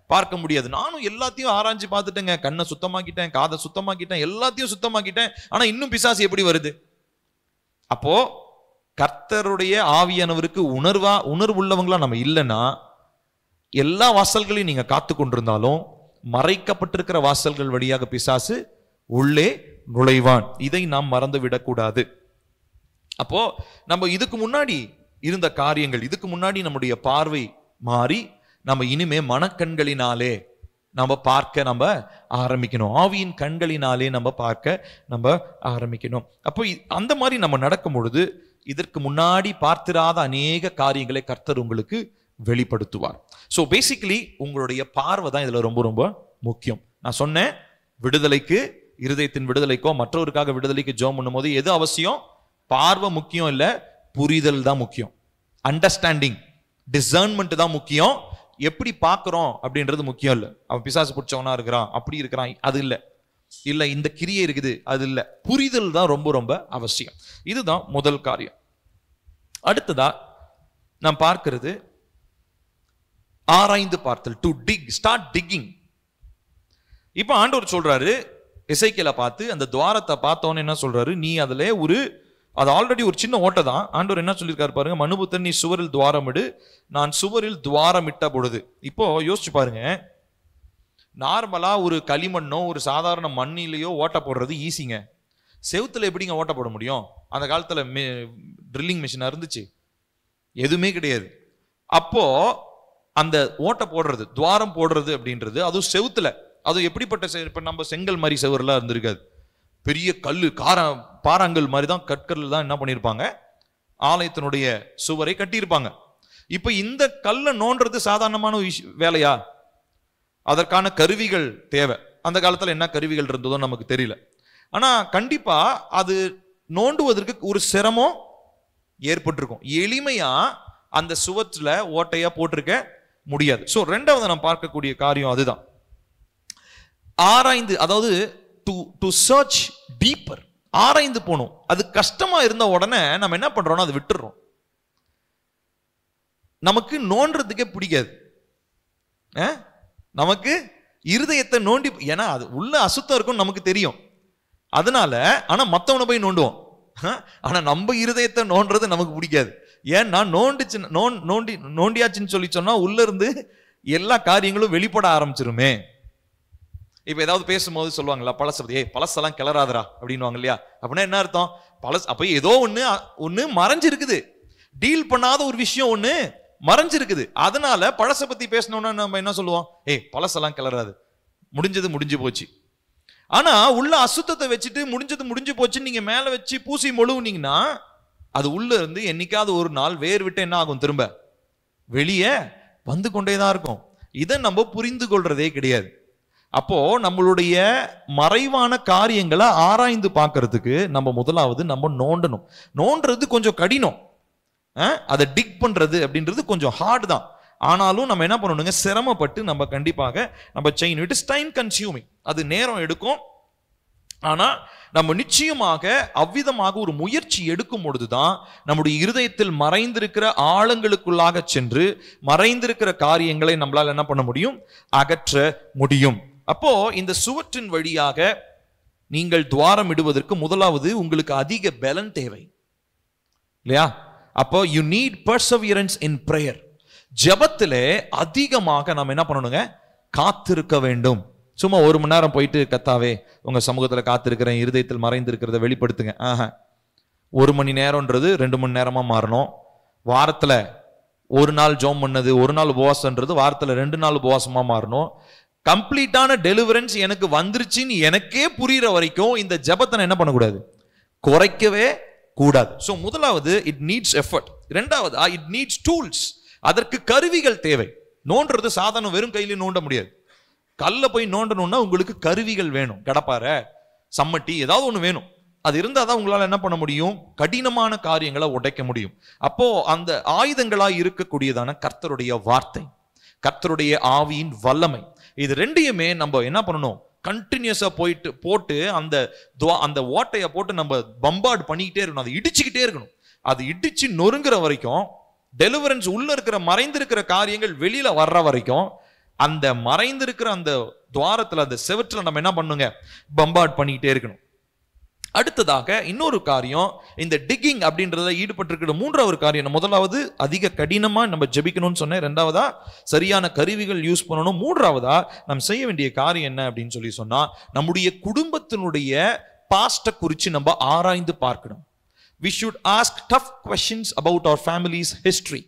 பார்க்க முடியாது. நானும் எல்லாத்தையும் ஆராய்ச்சி பார்த்துட்டேங்க, கண்ணை சுத்தமாக்கிட்டேன், காதை சுத்தமாக்கிட்டேன், எல்லாத்தையும் சுத்தமாக்கிட்டேன். ஆனா இன்னும் பிசாசு எப்படி வருது? அப்போ கர்த்தருடைய ஆவியானவருக்கு உணர்வுள்ளவங்களா நம்ம இல்லைன்னா எல்லா வாசல்களையும் நீங்க காத்து கொண்டிருந்தாலும் மறைக்கப்பட்டிருக்கிற வாசல்கள் வழியாக பிசாசு உள்ளே நுழைவான். இதை நாம் மறந்து விடக்கூடாது. அப்போ நம்ம இதுக்கு முன்னாடி இருந்த காரியங்கள், இதுக்கு முன்னாடி நம்முடைய பார்வை மாறி நம்ம இனிமே மனக்கண்களினாலே நம்ம பார்க்க நம்ம ஆரம்பிக்கணும். ஆவியின் கண்களினாலே நம்ம பார்க்க நம்ம ஆரம்பிக்கணும். அப்போ அந்த மாதிரி நம்ம நடக்கும் பொழுது இதற்கு முன்னாடி பார்த்திராத அநேக காரியங்களை கர்த்தர் உங்களுக்கு வெளிப்படுத்துவார். ஸோ பேசிக்கலி உங்களுடைய பார்வை தான் இதுல ரொம்ப ரொம்ப முக்கியம். நான் சொன்னேன், விடுதலைக்கு, இருதயத்தின் விடுதலைக்கோ மற்றவருக்காக விடுதலைக்கு ஜெபம் பண்ணும்போது எது அவசியம்? பார்வை முக்கியம் இல்ல, புரிதல் தான் முக்கியம். அண்டர்ஸ்டாண்டிங், டிசர்ன்மெண்ட் தான் முக்கியம். எப்படி பார்க்கிறோம் அப்படின்றது முக்கியம் இல்ல. அவன் பிசாசு பிடிச்சவனா இருக்கிறான், அப்படி இருக்கிறான், அது இல்ல. இல்ல இந்த கிரியை இருக்குது, அது இல்ல. புரிதல் தான் ரொம்ப ரொம்ப அவசியம். இதுதான் முதல் காரியம். அடுத்ததா நாம் பார்க்கிறது ஆராய்ந்து பார்த்தல். To dig, start digging. இப்ப ஆண்டவர் சொல்றாரு எசேக்கியேலை பார்த்து, அந்த துவாரத்தை பார்த்தோன்னு என்ன சொல்றாரு, நீ அதுல அது ஆல்ரெடி ஒரு சின்ன ஓட்டை தான். ஆண்டவர் என்ன சொல்லியிருக்காரு பாருங்க, மனுபுத்தன் நீ சுவரில் துவாரமிடு, நான் சுவரில் துவாரமிட்ட பொழுது. இப்போ யோசிச்சு பாருங்க, நார்மலா ஒரு களிமண்ணோ ஒரு சாதாரண மண்ணிலேயோ ஓட்ட போடுறது ஈஸிங்க. செவுத்துல எப்படிங்க ஓட்ட போட முடியும்? அந்த காலத்துல ட்ரில்லிங் மிஷின் இருந்துச்சு, எதுவுமே கிடையாது. அப்போ அந்த ஓட்ட போடுறது, துவாரம் போடுறது அப்படின்றது அதுவும் செவுத்துல, அது எப்படிப்பட்ட இப்ப நம்ம செங்கல் மாதிரி செவரெல்லாம் இருந்திருக்காது. பெரிய கல்லு, பாறாங்கல் மாதிரி தான், கற்கல் தான் என்ன பண்ணியிருப்பாங்க, ஆலயத்தினுடைய சுவரை கட்டியிருப்பாங்க. இப்ப இந்த கல்லை நோண்டுறது சாதாரணமான வேலையா? அதற்கான கருவிகள் தேவை. அந்த காலத்துல என்ன கருவிகள் இருந்ததோ நமக்கு தெரியல. ஆனா கண்டிப்பா அது நோண்டுவதற்கு ஒரு சிரமம் ஏற்பட்டிருக்கும். எளிமையா அந்த சுவத்துல ஓட்டையா போட்டிருக்க முடியாது. சோ ரெண்டாவது நாம் பார்க்கக்கூடிய காரியம் அதுதான், ஆராய்ந்து, அதாவது டு சர்ச் டீப்பர், ஆராய்ந்து போகணும். அது கஷ்டமா இருந்த உடனே நம்ம என்ன பண்றோம்னா அதை விட்டுறோம். நமக்கு நோண்டுறதுக்கே பிடிக்காது. நமக்கு இருதயத்தை நோண்டி, ஏன்னா அது உள்ள அசுத்தம் இருக்கும் நமக்கு தெரியும். அதனால ஆனா மத்தவனை போய் நோண்டுவோம். ஆனா நம்ம இருதயத்தை நோண்டுறது நமக்கு பிடிக்காது. ஏன்னா நோண்டியாச்சுன்னு சொல்லி சொன்னா உள்ள இருந்து எல்லா காரியங்களும் வெளிப்பட ஆரம்பிச்சிருமே. இப்ப ஏதாவது பேசும்போது சொல்லுவாங்களா, பழசெல்லாம் கிளறாதரா அப்படின்வாங்க இல்லையா? அப்படின்னா என்ன அர்த்தம்? அப்ப ஏதோ ஒண்ணு மறைஞ்சிருக்குது, டீல் பண்ணாத ஒரு விஷயம் ஒண்ணு மறைஞ்சிருக்குது. அதனால பழசை பத்தி பேசணும்னா நம்ம என்ன சொல்லுவோம், பழசெல்லாம் கிளறாது, முடிஞ்சு போச்சு. ஆனா உள்ள அசுத்தத்தை வச்சுட்டு முடிஞ்சு போச்சுன்னு நீங்க மேல வச்சு பூசி மொழுவுனீங்கன்னா அது உள்ள இருந்து என்னைக்காவது ஒரு நாள் வேர் விட்டு என்ன ஆகும், திரும்ப வெளியே வந்து கொண்டேதான் இருக்கும். இதை நம்ம புரிந்து கொள்றதே கிடையாது. அப்போ நம்மளுடைய மறைவான காரியங்களை ஆராய்ந்து பார்க்கறதுக்கு நம்ம முதலாவது நம்ம நோண்டணும். நோண்டுறது கொஞ்சம் கடினம், அதை டிக் பண்றது அப்படின்றது கொஞ்சம் ஹார்ட் தான். ஆனாலும் நம்ம என்ன பண்ணணுங்க, சிரமப்பட்டு நம்ம கண்டிப்பாக நம்ம செய்யணும். இட் இஸ் டைம் கன்சியூமிங், அது நேரம் எடுக்கும். ஆனா நம்ம நிச்சயமாக அவ்விதமாக ஒரு முயற்சி எடுக்கும் பொழுதுதான் நம்முடைய இருதயத்தில் மறைந்திருக்கிற ஆழங்களுக்குள்ளாக சென்று மறைந்திருக்கிற காரியங்களை நம்மளால என்ன பண்ண முடியும், அகற்ற முடியும். அப்போ இந்த சுவற்றின் வழியாக நீங்கள் துவாரம் இடுவதற்கு முதலாவது உங்களுக்கு அதிக பலன் தேவை இல்லையா? அப்போ யூ நீட் பர்சவியரன்ஸ் இன் பிரேயர். ஜெபத்திலே அதிகமாக நாம் என்ன பண்ணணுங்க, காத்திருக்க வேண்டும். சும்மா 1 மணி நேரம் போயிட்டு கத்தாவே உங்க சமூகத்துல காத்திருக்கிறேன், இருதயத்தில் மறைந்திருக்கிறத வெளிப்படுத்துங்க. 1 மணி நேரம்ன்றது 2 மணி நேரமா மாறணும். வாரத்துல 1 நாள் ஜெபம் பண்ணது, 1 நாள் உபவாசம்ன்றது வாரத்துல 2 நாள் உபவாசமா மாறணும். கம்ப்ளீட்டான டெலிவரன்ஸ் எனக்கு வந்துருச்சுன்னு எனக்கே புரியுற வரைக்கும் இந்த ஜெபத்தை என்ன பண்ணக்கூடாது, குறைக்கவே கூடாது. சோ முதலாவது இட் நீட்ஸ் எஃபர்ட். இரண்டாவது இட் நீட்ஸ் டூல்ஸ். அதற்கு கருவிகள் தேவை. நோண்டுறது சாதாரண வெறும் கையில நோண்ட முடியாது. கல்ல போய் நோண்டணும்னா உங்களுக்கு கருவிகள் வேணும். கடப்பாரை, சம்மட்டி, ஏதாவது ஒண்ணு வேணும். அது இருந்தால் தான் உங்களால் என்ன பண்ண முடியும், கடினமான காரியங்களை உடைக்க முடியும். அப்போ அந்த ஆயுதங்களாய் இருக்கக்கூடியதான கர்த்தருடைய வார்த்தை, கர்த்தருடைய ஆவியின் வல்லமை, இது ரெண்டையுமே நம்ம என்ன பண்ணணும், கண்டினியூஸா போட்டு அந்த ஓட்டையை போட்டு நம்ம பம்பார்ட் பண்ணிக்கிட்டே இருக்கணும், அதை இடிச்சுக்கிட்டே இருக்கணும். அது இடிச்சு நொறுங்குற வரைக்கும், டெலிவரன்ஸ் உள்ள இருக்கிற மறைந்திருக்கிற காரியங்கள் வெளியில வர்ற வரைக்கும், அந்த மறைந்திருக்கிற அந்த துவாரத்துல, அந்த செவத்துல நம்ம என்ன பண்ணுங்க, பம்பார்ட் பண்ணிக்கிட்டே இருக்கணும். அடுத்ததாக இன்னொரு காரியம், இந்த டிக்கிங் அப்படின்றத ஈடுபட்டிருக்கிற மூன்றாவது காரியம், முதலாவது அதிக கடினமா நம்ம ஜெபிக்கணும்னு சொன்னேன், ரெண்டாவதா சரியான கருவிகள் யூஸ் பண்ணணும், மூன்றாவதா நம்ம செய்ய வேண்டிய காரியம் என்ன அப்படின்னு சொல்லி சொன்னா, நம்முடைய குடும்பத்தினுடைய பாஸ்ட குறித்து நம்ம ஆராய்ந்து பார்க்கணும். We should ask tough questions about our family's history.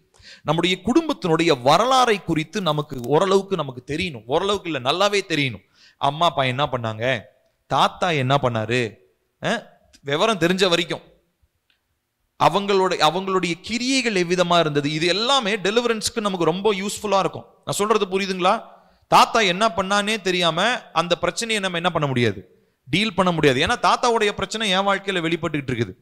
நம்முடைய குடும்பத்தினுடைய வரலாறை குறித்து நமக்கு தெரியணும், ஓரளவுக்கு இல்லை நல்லாவே தெரியணும். அம்மா அப்பா என்ன பண்ணாங்க, தாத்தா என்ன பண்ணாரு, விவரம் தெரிஞ்ச வரைக்கும் அவங்களுடைய கிரியைகள் எவ்விதமா இருந்தது, இது எல்லாமே டெலிவரன்ஸ்க்கு நமக்கு ரொம்ப யூஸ்ஃபுல்லா இருக்கும். நான் சொல்றது புரியுதுங்களா? தாத்தா என்ன பண்ணானே தெரியாம அந்த பிரச்சனையை நம்ம என்ன பண்ண முடியாது, டீல் பண்ண முடியாது. ஏன்னா தாத்தாவுடைய பிரச்சனை என் வாழ்க்கையில வெளிப்பட்டு இருக்குது.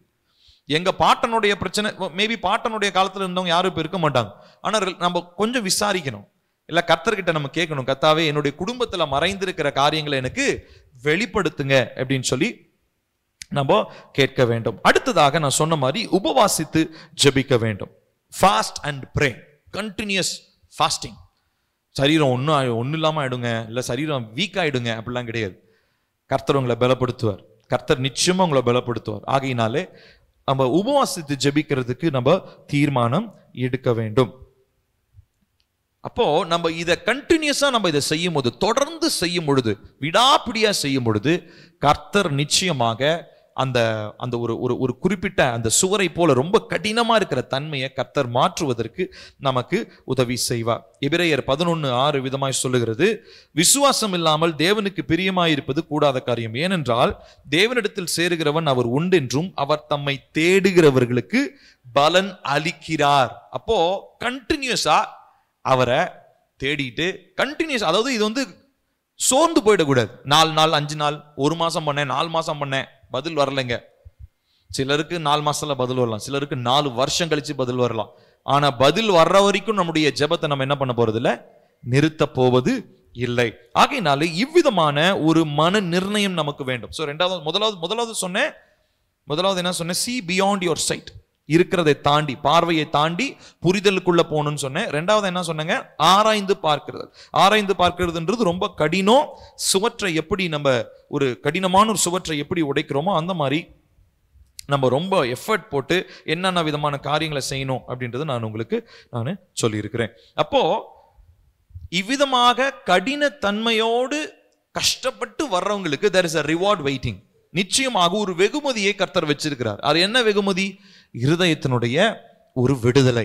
எங்க பாட்டனுடைய பிரச்சனை, மேபி பாட்டனுடைய காலத்துல இருந்தவங்க யாரும் இப்ப இருக்க மாட்டாங்க. ஆனா நம்ம கொஞ்சம் விசாரிக்கணும், இல்ல கர்த்தர்கிட்ட நம்ம கேட்கணும், கர்த்தாவே என்னுடைய குடும்பத்துல மறைந்திருக்கிற காரியங்களை எனக்கு வெளிப்படுத்துங்க அப்படின்னு சொல்லி நம்ம கேட்க வேண்டும். அடுத்ததாக நான் சொன்ன மாதிரி உபவாசித்து ஜெபிக்க வேண்டும். Fast and pray, continues fasting. சரீரம் ஒன்றும் இல்லாமல் ஆயிடுங்க, இல்லை சரீரம் வீக் ஆயிடுங்க அப்படிலாம் கிடையாது. கர்த்தர் உங்களை பலப்படுத்துவார், கர்த்தர் நிச்சயமா உங்களை பலப்படுத்துவார். ஆகையினாலே நம்ம உபவாசித்து ஜெபிக்கிறதுக்கு நம்ம தீர்மானம் எடுக்க வேண்டும். அப்போ நம்ம இதை கண்டினியூஸா நம்ம இதை செய்யும் போது, தொடர்ந்து செய்யும் பொழுது, விடாப்பிடியா செய்யும் பொழுது, கர்த்தர் நிச்சயமாக அந்த ஒரு குறிப்பிட்ட அந்த சுவரை போல ரொம்ப கடினமா இருக்கிற தன்மையை கர்த்தர் மாற்றுவதற்கு நமக்கு உதவி செய்வார். எபிரேயர் 11:6 விதமாய் சொல்லுகிறது, விசுவாசம் இல்லாமல் தேவனுக்கு பிரியமாயிருப்பது கூடாத காரியம், ஏனென்றால் தேவனிடத்தில் சேருகிறவன் அவர் உண்டென்றும் அவர் தம்மை தேடுகிறவர்களுக்கு பலன் அளிக்கிறார். அப்போ கண்டினியூஸா அவரை தேடிட்டு கண்டினியூஸ், அதாவது இது வந்து சோர்ந்து போயிடக்கூடாது. 4 நாள் 5 நாள் 1 மாசம் பண்ணேன், 4 மாசம் பண்ணேன், பதில் வரலைங்க. சிலருக்கு 4 மாசத்துல பதில் வரலாம், சிலருக்கு 4 வருஷம் கழிச்சு பதில் வரலாம். ஆனா பதில் வர்ற வரைக்கும் நம்முடைய ஜெபத்தை நம்ம என்ன பண்ண போறது இல்லை, நிறுத்த போவது இல்லை. ஆகையினால இவ்விதமான ஒரு மன நிர்ணயம் நமக்கு வேண்டும். சோ முதலாவது என்ன சொன்னேன், see beyond your sight, இருக்கிறதை தாண்டி, பார்வையை தாண்டி புரிதலுக்குள்ள போகணும்னு சொன்னேன். ரெண்டாவது என்ன சொன்னாங்க, ஆராய்ந்து பார்க்கிறது. ஆராய்ந்து பார்க்கிறதுன்றது ரொம்ப கடினம். சுவற்றை எப்படி நம்ம ஒரு கடினமான ஒரு சுவற்றை எப்படி உடைக்கிறோமோ அந்த மாதிரி நம்ம ரொம்ப எஃபர்ட் போட்டு என்னென்ன விதமான காரியங்களை செய்யணும் அப்படின்றது நான் உங்களுக்கு சொல்லியிருக்கிறேன். அப்போ இவ்விதமாக கடினத்தன்மையோடு கஷ்டப்பட்டு வர்றவங்களுக்கு there is a reward waiting. நிச்சயமாக ஒரு வெகுமதியை கர்த்தர் வச்சிருக்கிறார். அது என்ன வெகுமதி? இருதயத்தினுடைய ஒரு விடுதலை.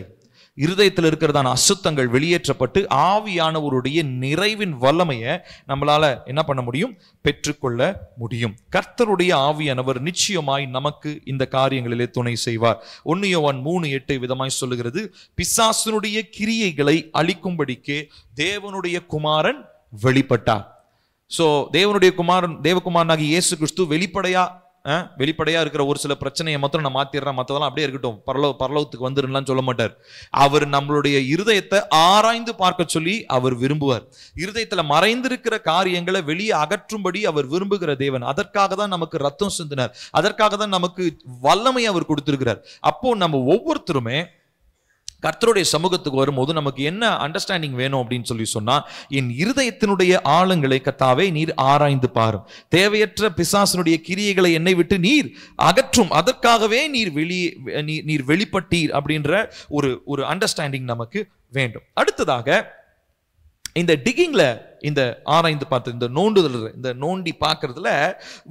இருதயத்தில் இருக்கிறதான அசுத்தங்கள் வெளியேற்றப்பட்டு ஆவியானவருடைய நிறைவின் வல்லமையை நம்மளால என்ன பண்ண முடியும், பெற்றுக்கொள்ள முடியும். கர்த்தருடைய ஆவியானவர் நிச்சயமாய் நமக்கு இந்த காரியங்களிலே துணை செய்வார். 1 யோவான் 3:8 விதமாய் சொல்லுகிறது, பிசாசினுடைய கிரியைகளை அழிக்கும்படிக்கு தேவனுடைய குமாரன் வெளிப்பட்டார். சோ தேவனுடைய தேவகுமாரனாகி இயேசு கிறிஸ்து வெளிப்படையா இருக்கிற ஒரு சில பிரச்சனையை மாத்திரம் நான் மாத்திடுறேன், மற்றதெல்லாம் அப்படியே இருக்கட்டும், பரலோகத்துக்கு வந்துருன்னு சொல்ல மாட்டார். அவர் நம்மளுடைய இருதயத்தை ஆராய்ந்து பார்க்க சொல்லி அவர் விரும்புவார். இருதயத்துல மறைந்திருக்கிற காரியங்களை வெளியே அகற்றும்படி அவர் விரும்புகிற தேவன். அதற்காக தான் நமக்கு ரத்தம் சிந்தினார், அதற்காக தான் நமக்கு வல்லமையை அவர் கொடுத்திருக்கிறார். அப்போ நம்ம ஒவ்வொருத்தருமே கர்த்தருடைய சமூகத்துக்கு வரும்போது நமக்கு என்ன அண்டர்ஸ்டாண்டிங் வேணும் அப்படின்னு சொல்லி சொன்னா, என் இருதயத்தினுடைய ஆழங்களை கர்த்தாவே நீர் ஆராய்ந்து பாரும், தேவையற்ற பிசாசினுடைய கிரியைகளை என்னை விட்டு நீர் அகற்றும், அதற்காகவே நீர் வெளிப்பட்டீர் அப்படின்ற ஒரு அண்டர்ஸ்டாண்டிங் நமக்கு வேண்டும். அடுத்ததாக இந்த டிகிங்ல, இந்த ஆராய்ந்து பார்த்து, இந்த நோண்டுதல், இந்த நோண்டி பார்க்கறதுல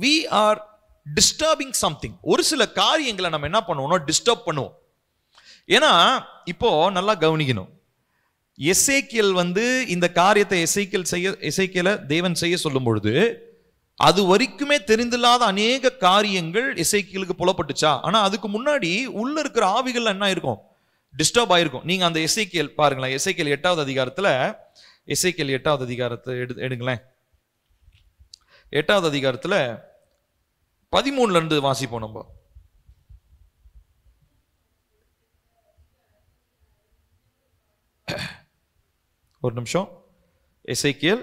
we are disturbing something. ஒரு சில காரியங்களை நம்ம என்ன பண்ணுவோம், டிஸ்டர்ப் பண்ணுவோம். ஏன்னா இப்போ நல்லா கவனிக்கணும், எசேக்கியேல் இந்த காரியத்தை எசேக்கியேலை தேவன் செய்ய சொல்லும் பொழுது அது வரைக்குமே தெரிந்தில்லாத அநேக காரியங்கள் எசேக்கியேலுக்கு புலப்பட்டுச்சா? ஆனா அதுக்கு முன்னாடி உள்ள இருக்கிற ஆவிகள் என்ன இருக்கும், டிஸ்டர்ப் ஆயிருக்கும். நீங்க அந்த எசேக்கியேல் பாருங்களேன், எசேக்கியேல் 8வது அதிகாரத்துல, எசேக்கியேல் 8வது அதிகாரத்தை எடுங்களேன். 8வது அதிகாரத்துல 13ல இருந்து வாசிப்போம் நம்ம. ஒரு நிமிஷம். எசேக்கியேல்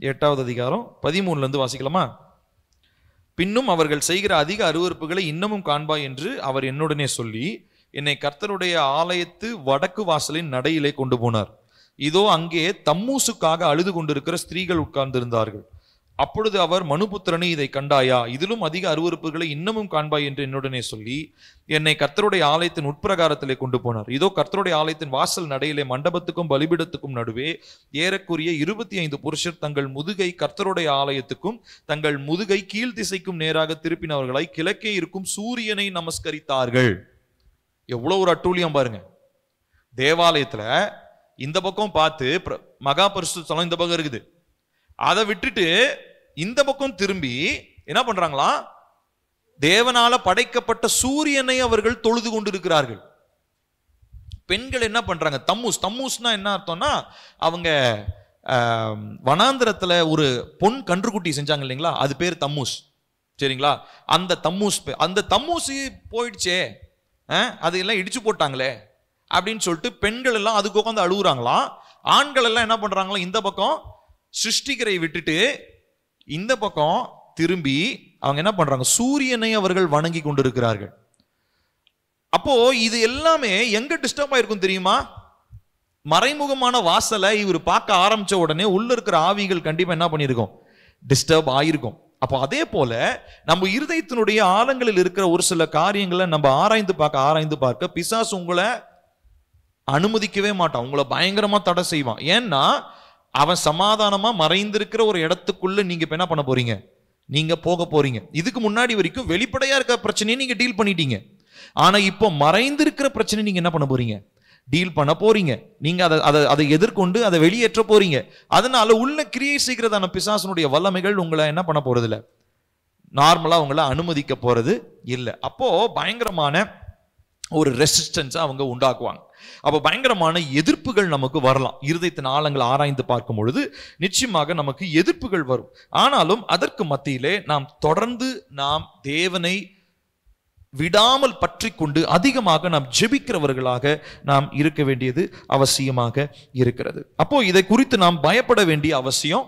8வது அதிகாரம் 13 வாசிக்கலாமா? பின்னும் அவர்கள் செய்கிற அதிக அருவருப்புகளை இன்னமும் காண்பாய் என்று அவர் என்னுடனே சொல்லி என்னை கர்த்தருடைய ஆலயத்து வடக்கு வாசலின் நடையிலே கொண்டு போனார். இதோ அங்கே தம்மூசுக்காக அழுது கொண்டிருக்கிற ஸ்திரீகள் உட்கார்ந்திருந்தார்கள். அப்பொழுது அவர், மனுபுத்திரனே, இதை கண்டாயா? இதிலும் அதிக அருவருப்புகளை இன்னமும் காண்பாய் என்று என்னுடனே சொல்லி என்னை கர்த்தருடைய ஆலயத்தின் உட்பிரகாரத்திலே கொண்டு போனார். இதோ கர்த்தருடைய ஆலயத்தின் வாசல் நடையிலே மண்டபத்துக்கும் பலிபீடத்துக்கும் நடுவே ஏறக்குறைய 25 புருஷர் தங்கள் முதுகை கர்த்தருடைய ஆலயத்துக்கும் தங்கள் முதுகை கீழ் திசைக்கும் நேராக திருப்பினவர்களாய் கிழக்கே இருக்கும் சூரியனை நமஸ்கரித்தார்கள். எவ்வளவு ஒரு அட்டூழியம் பாருங்க. தேவாலயத்துல இந்த பக்கம் பார்த்து மகா பரிசுத்த ஸ்தலம் இந்த பக்கம் இருக்குது, அதை விட்டுட்டு இந்த பக்கம் திரும்பி என்ன பண்றாங்களா? தேவனால படைக்கப்பட்ட சூரியனை அவர்கள் தொழுது கொண்டிருக்கிறார்கள். பெண்கள் என்ன பண்றாங்க? தம்மூஸ்னா என்ன அர்த்தம்னா, அவங்க வனாந்திரத்துல ஒரு பொன் கன்றுக்குட்டி செஞ்சாங்க இல்லைங்களா, அது பேர் தம்மூஸ். சரிங்களா? அந்த தம்மூஸ் போயிடுச்சே, அதையெல்லாம் இடிச்சு போட்டாங்களே அப்படின்னு சொல்லிட்டு பெண்கள் எல்லாம் அதுக்கு உட்காந்து அழுகுறாங்களாம். ஆண்கள் எல்லாம் என்ன பண்றாங்களா? இந்த பக்கம் சிருஷ்டிகரை விட்டுட்டு இந்த பக்கம் திரும்பி அவங்க என்ன பண்றாங்க? சூரியனை அவர்கள் வணங்கி கொண்டிருக்கிறார்கள். அப்போ இது எல்லாமே எங்க டிஸ்டர்ப் ஆயிருக்கும் தெரியுமா? மறைமுகமான வாசலை இவர் பார்க்க ஆரம்பிச்ச உடனே உள்ள இருக்கிற ஆவிகள் கண்டிப்பா என்ன பண்ணிருக்கும்? டிஸ்டர்ப் ஆயிருக்கும். அப்போ அதே போல நம்ம இருதயத்தினுடைய ஆழங்களில் இருக்கிற ஒரு சில காரியங்களை நம்ம ஆராய்ந்து பார்க்க பிசாசு உங்களை அனுமதிக்கவே மாட்டான். உங்களை பயங்கரமா தடை செய்வான். ஏன்னா அவன் சமாதானமா மறைந்திருக்கிற ஒரு இடத்துக்குள்ள நீங்க இப்ப என்ன பண்ண போறீங்க? நீங்க போக போறீங்க. இதுக்கு முன்னாடி வரைக்கும் வெளிப்படையா இருக்க பிரச்சனையை நீங்க டீல் பண்ணிட்டீங்க. ஆனா இப்போ மறைந்திருக்கிற பிரச்சனை நீங்க என்ன பண்ண போறீங்க? டீல் பண்ண போறீங்க. நீங்க அதை எதிர்கொண்டு அதை வெளியேற்ற போறீங்க. அதனால உள்ள கிரியேட் செய்கிறதான பிசாசனுடைய வல்லமைகள் உங்களை என்ன பண்ண போறது இல்லை, நார்மலா உங்களை அனுமதிக்க போறது இல்லை. அப்போ பயங்கரமான ஒரு ரெசிஸ்டன்ஸ் அவங்க உண்டாக்குவாங்க. அப்போ பயங்கரமான எதிர்ப்புகள் நமக்கு வரலாம். இருதயத்தின் ஆழங்கள் ஆராய்ந்து பார்க்கும் பொழுது நிச்சயமாக நமக்கு எதிர்ப்புகள் வரும். ஆனாலும் அதற்கு மத்தியிலே நாம் தொடர்ந்து தேவனை விடாமல் பற்றி கொண்டு அதிகமாக நாம் ஜெபிக்கிறவர்களாக நாம் இருக்க வேண்டியது அவசியமாக இருக்கிறது. அப்போ இதை குறித்து நாம் பயப்பட வேண்டிய அவசியம்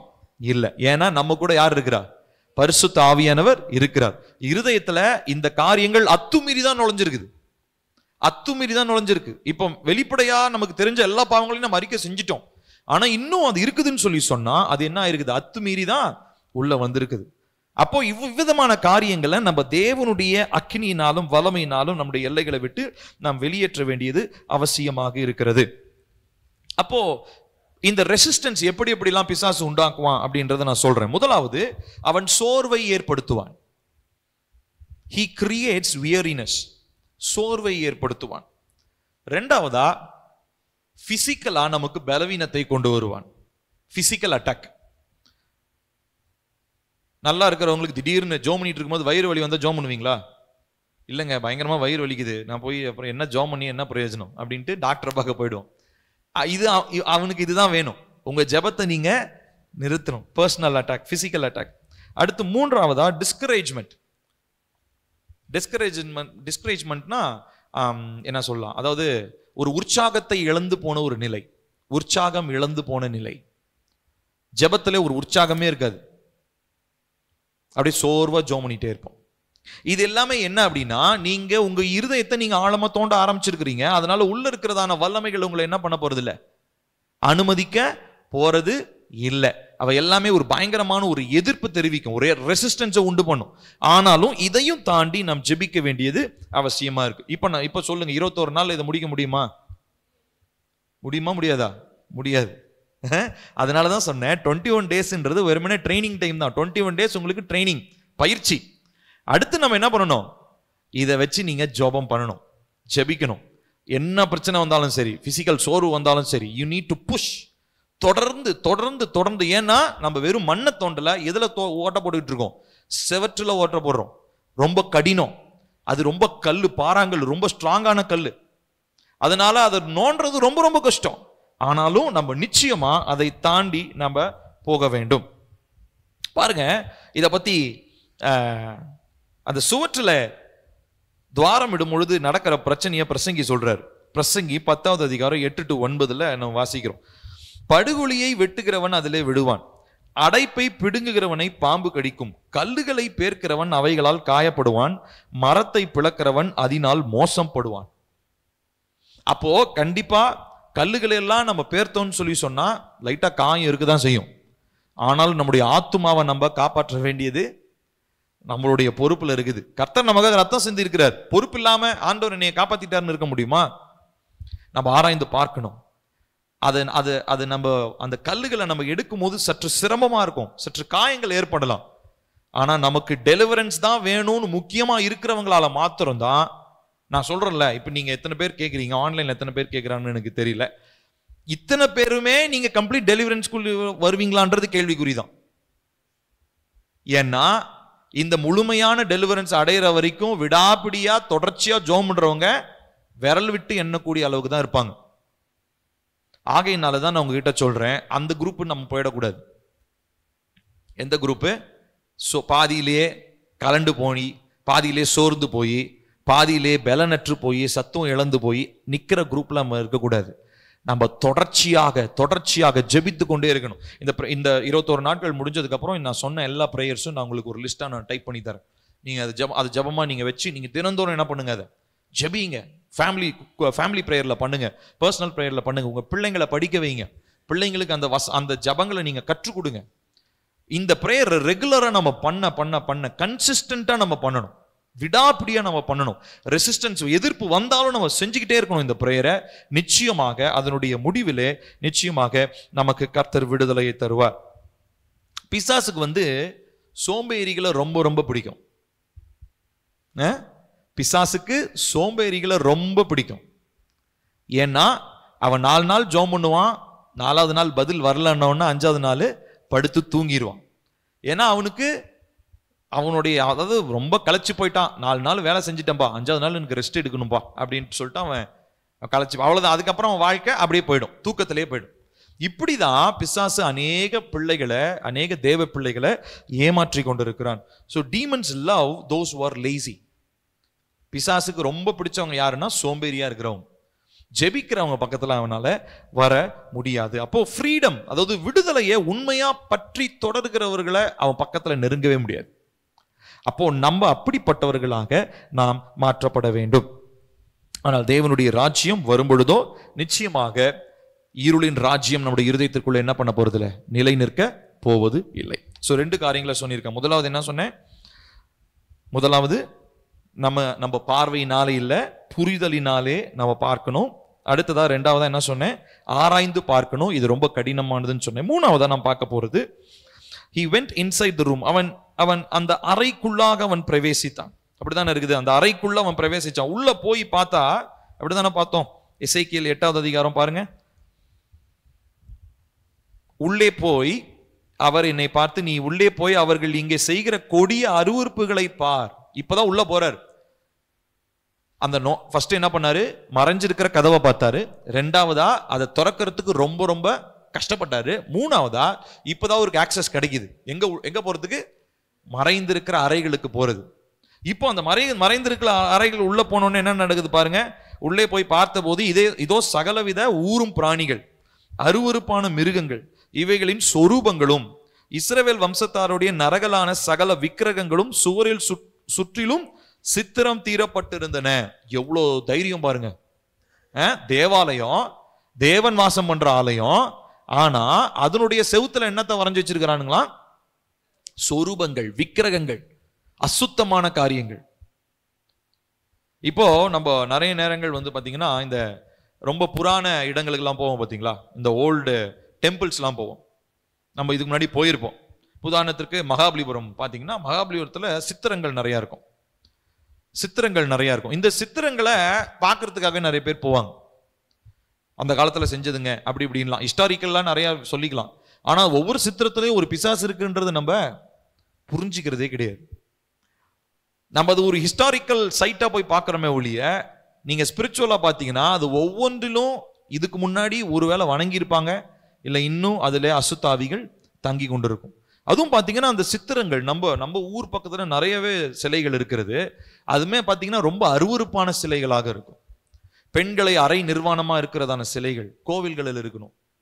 இல்லை. ஏன்னா நம்ம கூட யார் இருக்கிறார்? பரிசுத்த ஆவியானவர் இருக்கிறார். இருதயத்துல இந்த காரியங்கள் அத்துமீறிதான் நுழைஞ்சிருக்குது. இப்போ வெளிப்படையா நமக்கு தெரிஞ்ச எல்லா பாவங்களையும் நம்ம அறிக்கை செஞ்சிட்டோம். ஆனா இன்னும் அது இருக்குதுன்னு சொல்லி சொன்னா அது என்ன இருக்குது? அத்துமீறிதான் உள்ள வந்திருக்குது. அப்போ இவ்விதமான காரியங்களை நம்ம தேவனுடைய அக்கினியினாலும் வல்லமையினாலும் நம்முடைய எல்லைகளை விட்டு நாம் வெளியேற்ற வேண்டியது அவசியமாக இருக்கிறது. அப்போ இந்த ரெசிஸ்டன்ஸ் எப்படிலாம் பிசாசு உண்டாக்குவான் அப்படின்றத நான் சொல்றேன். முதலாவது, அவன் சோர்வை ஏற்படுத்துவான். He creates weariness. சோர்வை ஏற்படுத்துவான். ரெண்டாவதா, பிசிக்கலா நமக்கு பலவீனத்தை கொண்டு வருவான். Physical attack. நல்லா இருக்கிறவங்களுக்கு திடீர்னு ஜோம் பண்ணிட்டு இருக்கும்போது வயிறு வலி வந்தா ஜோம் பண்ணுவீங்களா? இல்லைங்க, பயங்கரமா வயிறு வலிக்குது, நான் போய் அப்புறம் என்ன ஜோம் பண்ணி என்ன பிரயோஜனம் அப்படின்ட்டு டாக்டரை பார்க்க போயிடுவோம். அவனுக்கு இதுதான் வேணும். உங்க ஜெபத்தை நீங்க நிறுத்தணும். Personal attack, physical attack. அடுத்து மூன்றாவதா, டிஸ்கரேஜ்மெண்ட். டிஸ்கரேஜ்மெண்ட்னா என்ன சொல்லலாம்? அதாவது ஒரு உற்சாகத்தை இழந்து போன ஒரு நிலை, உற்சாகம் இழந்து போன நிலை. ஜெபத்திலே ஒரு உற்சாகமே இருக்காது, அப்படியே சோர்வா ஜெபம் பண்ணிட்டே இருப்போம். இது எல்லாமே என்ன அப்படின்னா, நீங்க உங்க இருதயத்தை நீங்க ஆழமா தோண்ட ஆரம்பிச்சிருக்கிறீங்க. அதனால உள்ள இருக்கிறதான வல்லமைகள் உங்களை என்ன பண்ண போறது இல்லை, அனுமதிக்க போறது இல்லை. அவ எல்லாமே ஒரு பயங்கரமான ஒரு எதிர்ப்பு தெரிவிக்கும், ஒரே ரெசிஸ்டன்ஸை உண்டு பண்ணும். ஆனாலும் இதையும் தாண்டி நாம் ஜெபிக்க வேண்டியது அவசியமா இருக்கு. இப்ப சொல்லுங்க, 21 நாள் இதை முடிக்க முடியுமா? முடியாதா? முடியாது. அதனாலதான் சொன்னேன், 21 டேஸ்ன்றது வெறுமனே ட்ரைனிங் டைம் தான். 21 டேஸ் உங்களுக்கு ட்ரைனிங், பயிற்சி. அடுத்து நம்ம என்ன பண்ணணும்? இதை வச்சு நீங்க ஜெபம் பண்ணணும், ஜெபிக்கணும். என்ன பிரச்சனை வந்தாலும் சரி, பிசிக்கல் சோர்வு வந்தாலும் சரி, யூ நீட் டு புஷ். தொடர்ந்து. ஏன்னா நம்ம வெறும் மண்ணை தோண்டல, எதுல ஓட்ட போட்டுக்கிட்டு இருக்கோம்? செவற்றுல ஓட்ட போடுறோம். ரொம்ப கடினம், அது ரொம்ப கல்லு, பாறாங்கல், ரொம்ப ஸ்ட்ராங்கான கல்லு. அதனால அதை நோண்டுறது ரொம்ப ரொம்ப கஷ்டம். ஆனாலும் நம்ம நிச்சயமா அதை தாண்டி நம்ம போக வேண்டும். பாருங்க, இதை பத்தி அந்த சுவற்றுல துவாரம் இடும் பொழுது நடக்கிற பிரச்சனையை பிரசங்கி சொல்றாரு. பிரசங்கி 10வது அதிகாரம் 8 to 9 நம்ம வாசிக்கிறோம். படுகுழியை வெட்டுகிறவன் அதிலே விடுவான், அடைப்பை பிடுங்குகிறவனை பாம்பு கடிக்கும், கல்லுகளை பேர்க்கிறவன் அவைகளால் காயப்படுவான், மரத்தை பிளக்கிறவன் அதனால் மோசம் படுவான். அப்போ கண்டிப்பா கல்லுகளை எல்லாம் நம்ம பேர்த்தோம்னு சொல்லி சொன்னா லைட்டா காயம் இருக்குதான் செய்யும். ஆனால் நம்முடைய ஆத்துமாவை நம்ம காப்பாற்ற வேண்டியது நம்மளுடைய பொறுப்புல இருக்குது. கர்த்தர் நமக்காக ரத்தம் சிந்தி இருக்கிறார். பொறுப்பு இல்லாம ஆண்டவர் என்னைய காப்பாத்திட்டாருன்னு இருக்க முடியுமா? நம்ம ஆராய்ந்து பார்க்கணும். அது நம்ம அந்த கல்லுகளை நம்ம எடுக்கும் போது சற்று சிரமமா இருக்கும், சற்று காயங்கள் ஏற்படலாம். ஆனா நமக்கு டெலிவரன்ஸ் தான் வேணும்னு முக்கியமா இருக்கிறவங்களால மாத்திரம் தான். நான் சொல்றேன்ல, இப்ப நீங்க எத்தனை பேர் கேட்குறீங்க, ஆன்லைன்ல எத்தனை பேர் கேட்குறாங்கன்னு எனக்கு தெரியல. இத்தனை பேருமே நீங்க கம்ப்ளீட் டெலிவரன்ஸ்குள்ள வருவீங்களான்றது கேள்விக்குறிதான். ஏன்னா இந்த முழுமையான டெலிவரன்ஸ் அடையிற வரைக்கும் விடாப்பிடியா தொடர்ச்சியா ஜோம் பண்றவங்க விரல் விட்டு எண்ணக்கூடிய அளவுக்கு தான் இருப்பாங்க. ஆகையினால தான் நான் உங்ககிட்ட சொல்றேன், அந்த குரூப் நம்ம போயிடக்கூடாது. எந்த குரூப்பு? பாதியிலேயே கலண்டு போய், பாதியிலே சோர்ந்து போய், பாதியிலே பலனற்று போய், சத்துவம் இழந்து போய் நிக்கிற குரூப்ல நம்ம இருக்கக்கூடாது. நம்ம தொடர்ச்சியாக ஜெபித்து கொண்டே இருக்கணும். இந்த 21 நாட்கள் முடிஞ்சதுக்கு அப்புறம் நான் சொன்ன எல்லா பிரேயர்ஸும் நான் உங்களுக்கு ஒரு லிஸ்டா நான் டைப் பண்ணி தரேன். நீங்க அது ஜெபமா நீங்க வச்சு நீங்க தினந்தோறும் என்ன பண்ணுங்க, அதை ஜெபிங்க. ஃபேமிலி பிரேயர்ல பண்ணுங்க, பர்சனல் பிரேயர்ல பண்ணுங்க. உங்க பிள்ளைங்களை படிக்க வைங்க, பிள்ளைங்களுக்கு அந்த ஜெபங்களை நீங்க கற்றுக் கொடுங்க. இந்த பிரேயர் ரெகுலரா நம்ம பண்ண கன்சிஸ்டன்டா நம்ம பண்ணணும், விடாப்பிடியா நம்ம பண்ணணும். ரெசிஸ்டன்ஸ், எதிர்ப்பு வந்தாலும் நம்ம செஞ்சுக்கிட்டே இருக்கணும் இந்த பிரேயரை. நிச்சயமாக அதனுடைய முடிவிலே நிச்சயமாக நமக்கு கர்த்தர் விடுதலையை தருவார். பிசாசுக்கு சோம்பேறிகளை ரொம்ப ரொம்ப பிடிக்கும். பிசாசுக்கு சோம்பேறிகளை ரொம்ப பிடிக்கும். ஏன்னா அவன் 4 நாள் ஜோம் பண்ணுவான், 4வது நாள் பதில் வரலன்னா 5வது நாள் படுத்து தூங்கிடுவான். ஏன்னா அவனுடைய அதாவது ரொம்ப களைச்சு போயிட்டான், 4 நாள் வேலை செஞ்சுட்டேன்பா, 5வது நாள் எனக்கு ரெஸ்ட் எடுக்கணும்பா அப்படின்னு சொல்லிட்டு அவன் களைச்சு, அவ்வளவுதான். அதுக்கப்புறம் அவன் வாழ்க்கை அப்படியே போயிடும், தூக்கத்திலே போயிடும். இப்படிதான் பிசாசு அநேக தேவ பிள்ளைகளை ஏமாற்றி கொண்டிருக்கிறான். So demons love those who are lazy. பிசாசுக்கு ரொம்ப பிடிச்சவங்க யாருன்னா சோம்பேறியா இருக்கிறவங்க, ஜெபிக்கிறவங்க பக்கத்துல அவனால வர முடியாது. அப்போ ஃப்ரீடம், அதாவது விடுதலையை உண்மையா பற்றி தொடர்கிறவர்களை அவன் பக்கத்துல நெருங்கவே முடியாது. அப்போ நம்ம அப்படிப்பட்டவர்களாக நாம் மாற்றப்பட வேண்டும். ஆனால் தேவனுடைய ராஜ்யம் வரும்பொழுதோ நிச்சயமாக இருளின் ராஜ்யம் நம்முடைய இருதயத்திற்குள்ள என்ன பண்ண போறதில்லை, நிலை நிற்க போவது இல்லை. ஸோ 2 காரியங்களை சொல்லியிருக்கேன். முதலாவது என்ன சொன்னேன்? முதலாவது நம்ம பார்வையினாலே இல்லை, புரிதலினாலே நம்ம பார்க்கணும். அடுத்ததா 2வதா என்ன சொன்னேன்? ஆராய்ந்து பார்க்கணும். இது ரொம்ப கடினமானதுன்னு சொன்னேன். 3வதா நான் பார்க்க போறது, he went inside the room. அவன் அந்த அறைக்குள்ளாக அவன் பிரவேசித்தான். அப்படித்தானே இருக்குது, அந்த அறைக்குள்ள அவன் பிரவேசிச்சான். உள்ள போய் பார்த்தா அப்படித்தானே பார்த்தோம். எசேக்கியேல் 8வது அதிகாரம் பாருங்க. உள்ளே போய் அவர் என்னை பார்த்து, நீ உள்ளே போய் அவர்கள் இங்கே செய்கிற கொடிய அருவருப்புகளை பார். இப்பதான் உள்ள போறார். ஃபர்ஸ்ட் என்ன பண்ணாரு? மறைஞ்சிருக்கிற கதவை பார்த்தாரு. 2வதா அதை திறக்கிறதுக்கு ரொம்ப ரொம்ப கஷ்டப்பட்டாரு. 3வதா இப்பதான் ஒரு ஆக்சஸ் கிடைக்குது. எங்க போறதுக்கு? மறைந்திருக்கிற அறைகளுக்கு போறது. இப்போ அந்த மறைந்திருக்கிற அறைகள் உள்ள போனோன்னு என்ன நடக்குது பாருங்க. உள்ளே போய் பார்த்த போது இதோ சகலவித ஊரும் பிராணிகள், அருவருப்பான மிருகங்கள், இவைகளின் சொரூபங்களும் இஸ்ரவேல் வம்சத்தாருடைய நரகலான சகல விக்கிரகங்களும் சுவரில் சுற்றிலும் சித்திரம் தீரப்பட்டிருந்தன. எவ்வளவு தைரியம் பாருங்க. தேவாலயம், தேவன் வாசம் பண்ற ஆலயம், ஆனா அதனுடைய செவுத்துல என்னத்தை வரைஞ்சு வச்சிருக்கிறானுங்களா? சொரூபங்கள், விக்கிரகங்கள், அசுத்தமான காரியங்கள். இப்போ நம்ம நிறைய நேரங்கள் பாத்தீங்கன்னா இந்த ரொம்ப புராண இடங்களுக்கு எல்லாம் போவோம் பாத்தீங்களா, இந்த ஓல்டு டெம்பிள்ஸ் எல்லாம் போவோம். நம்ம இதுக்கு முன்னாடி போயிருப்போம். உதாரணத்திற்கு மகாபலிபுரம் பாத்தீங்கன்னா, மகாபலிபுரத்துல சித்திரங்கள் நிறைய இருக்கும். இந்த சித்திரங்களை பார்க்கறதுக்காக நிறைய பேர் போவாங்க. அந்த காலத்துல செஞ்சதுங்க அப்படி இப்படின்லாம் ஹிஸ்டாரிக்கல்லாம் நிறைய சொல்லிக்கலாம். ஆனா ஒவ்வொரு சித்திரத்திலையும் ஒரு பிசாசு இருக்குன்றது நம்ம புரிஞ்சுக்கிறதே கிடையாது. நம்ம அது ஒரு ஹிஸ்டாரிக்கல் சைட்டா போய் பார்க்கிறோமே ஒழிய, நீங்க ஸ்பிரிச்சுவலா பாத்தீங்கன்னா அது ஒவ்வொன்றிலும் இதுக்கு முன்னாடி ஒருவேளை வணங்கி இருப்பாங்க, இல்ல இன்னும் அதுல அசுத்தாவிகள் தங்கி கொண்டிருக்கும். அதுவும் பாத்தீங்கன்னா அந்த சித்திரங்கள் நம்ம ஊர் பக்கத்துல நிறையவே சிலைகள் இருக்கிறது. அதுமே பாத்தீங்கன்னா ரொம்ப அருவருப்பான சிலைகளாக இருக்கும். பெண்களை அரை நிர்வாணமா இருக்கிறதான சிலைகள் கோவில்களில்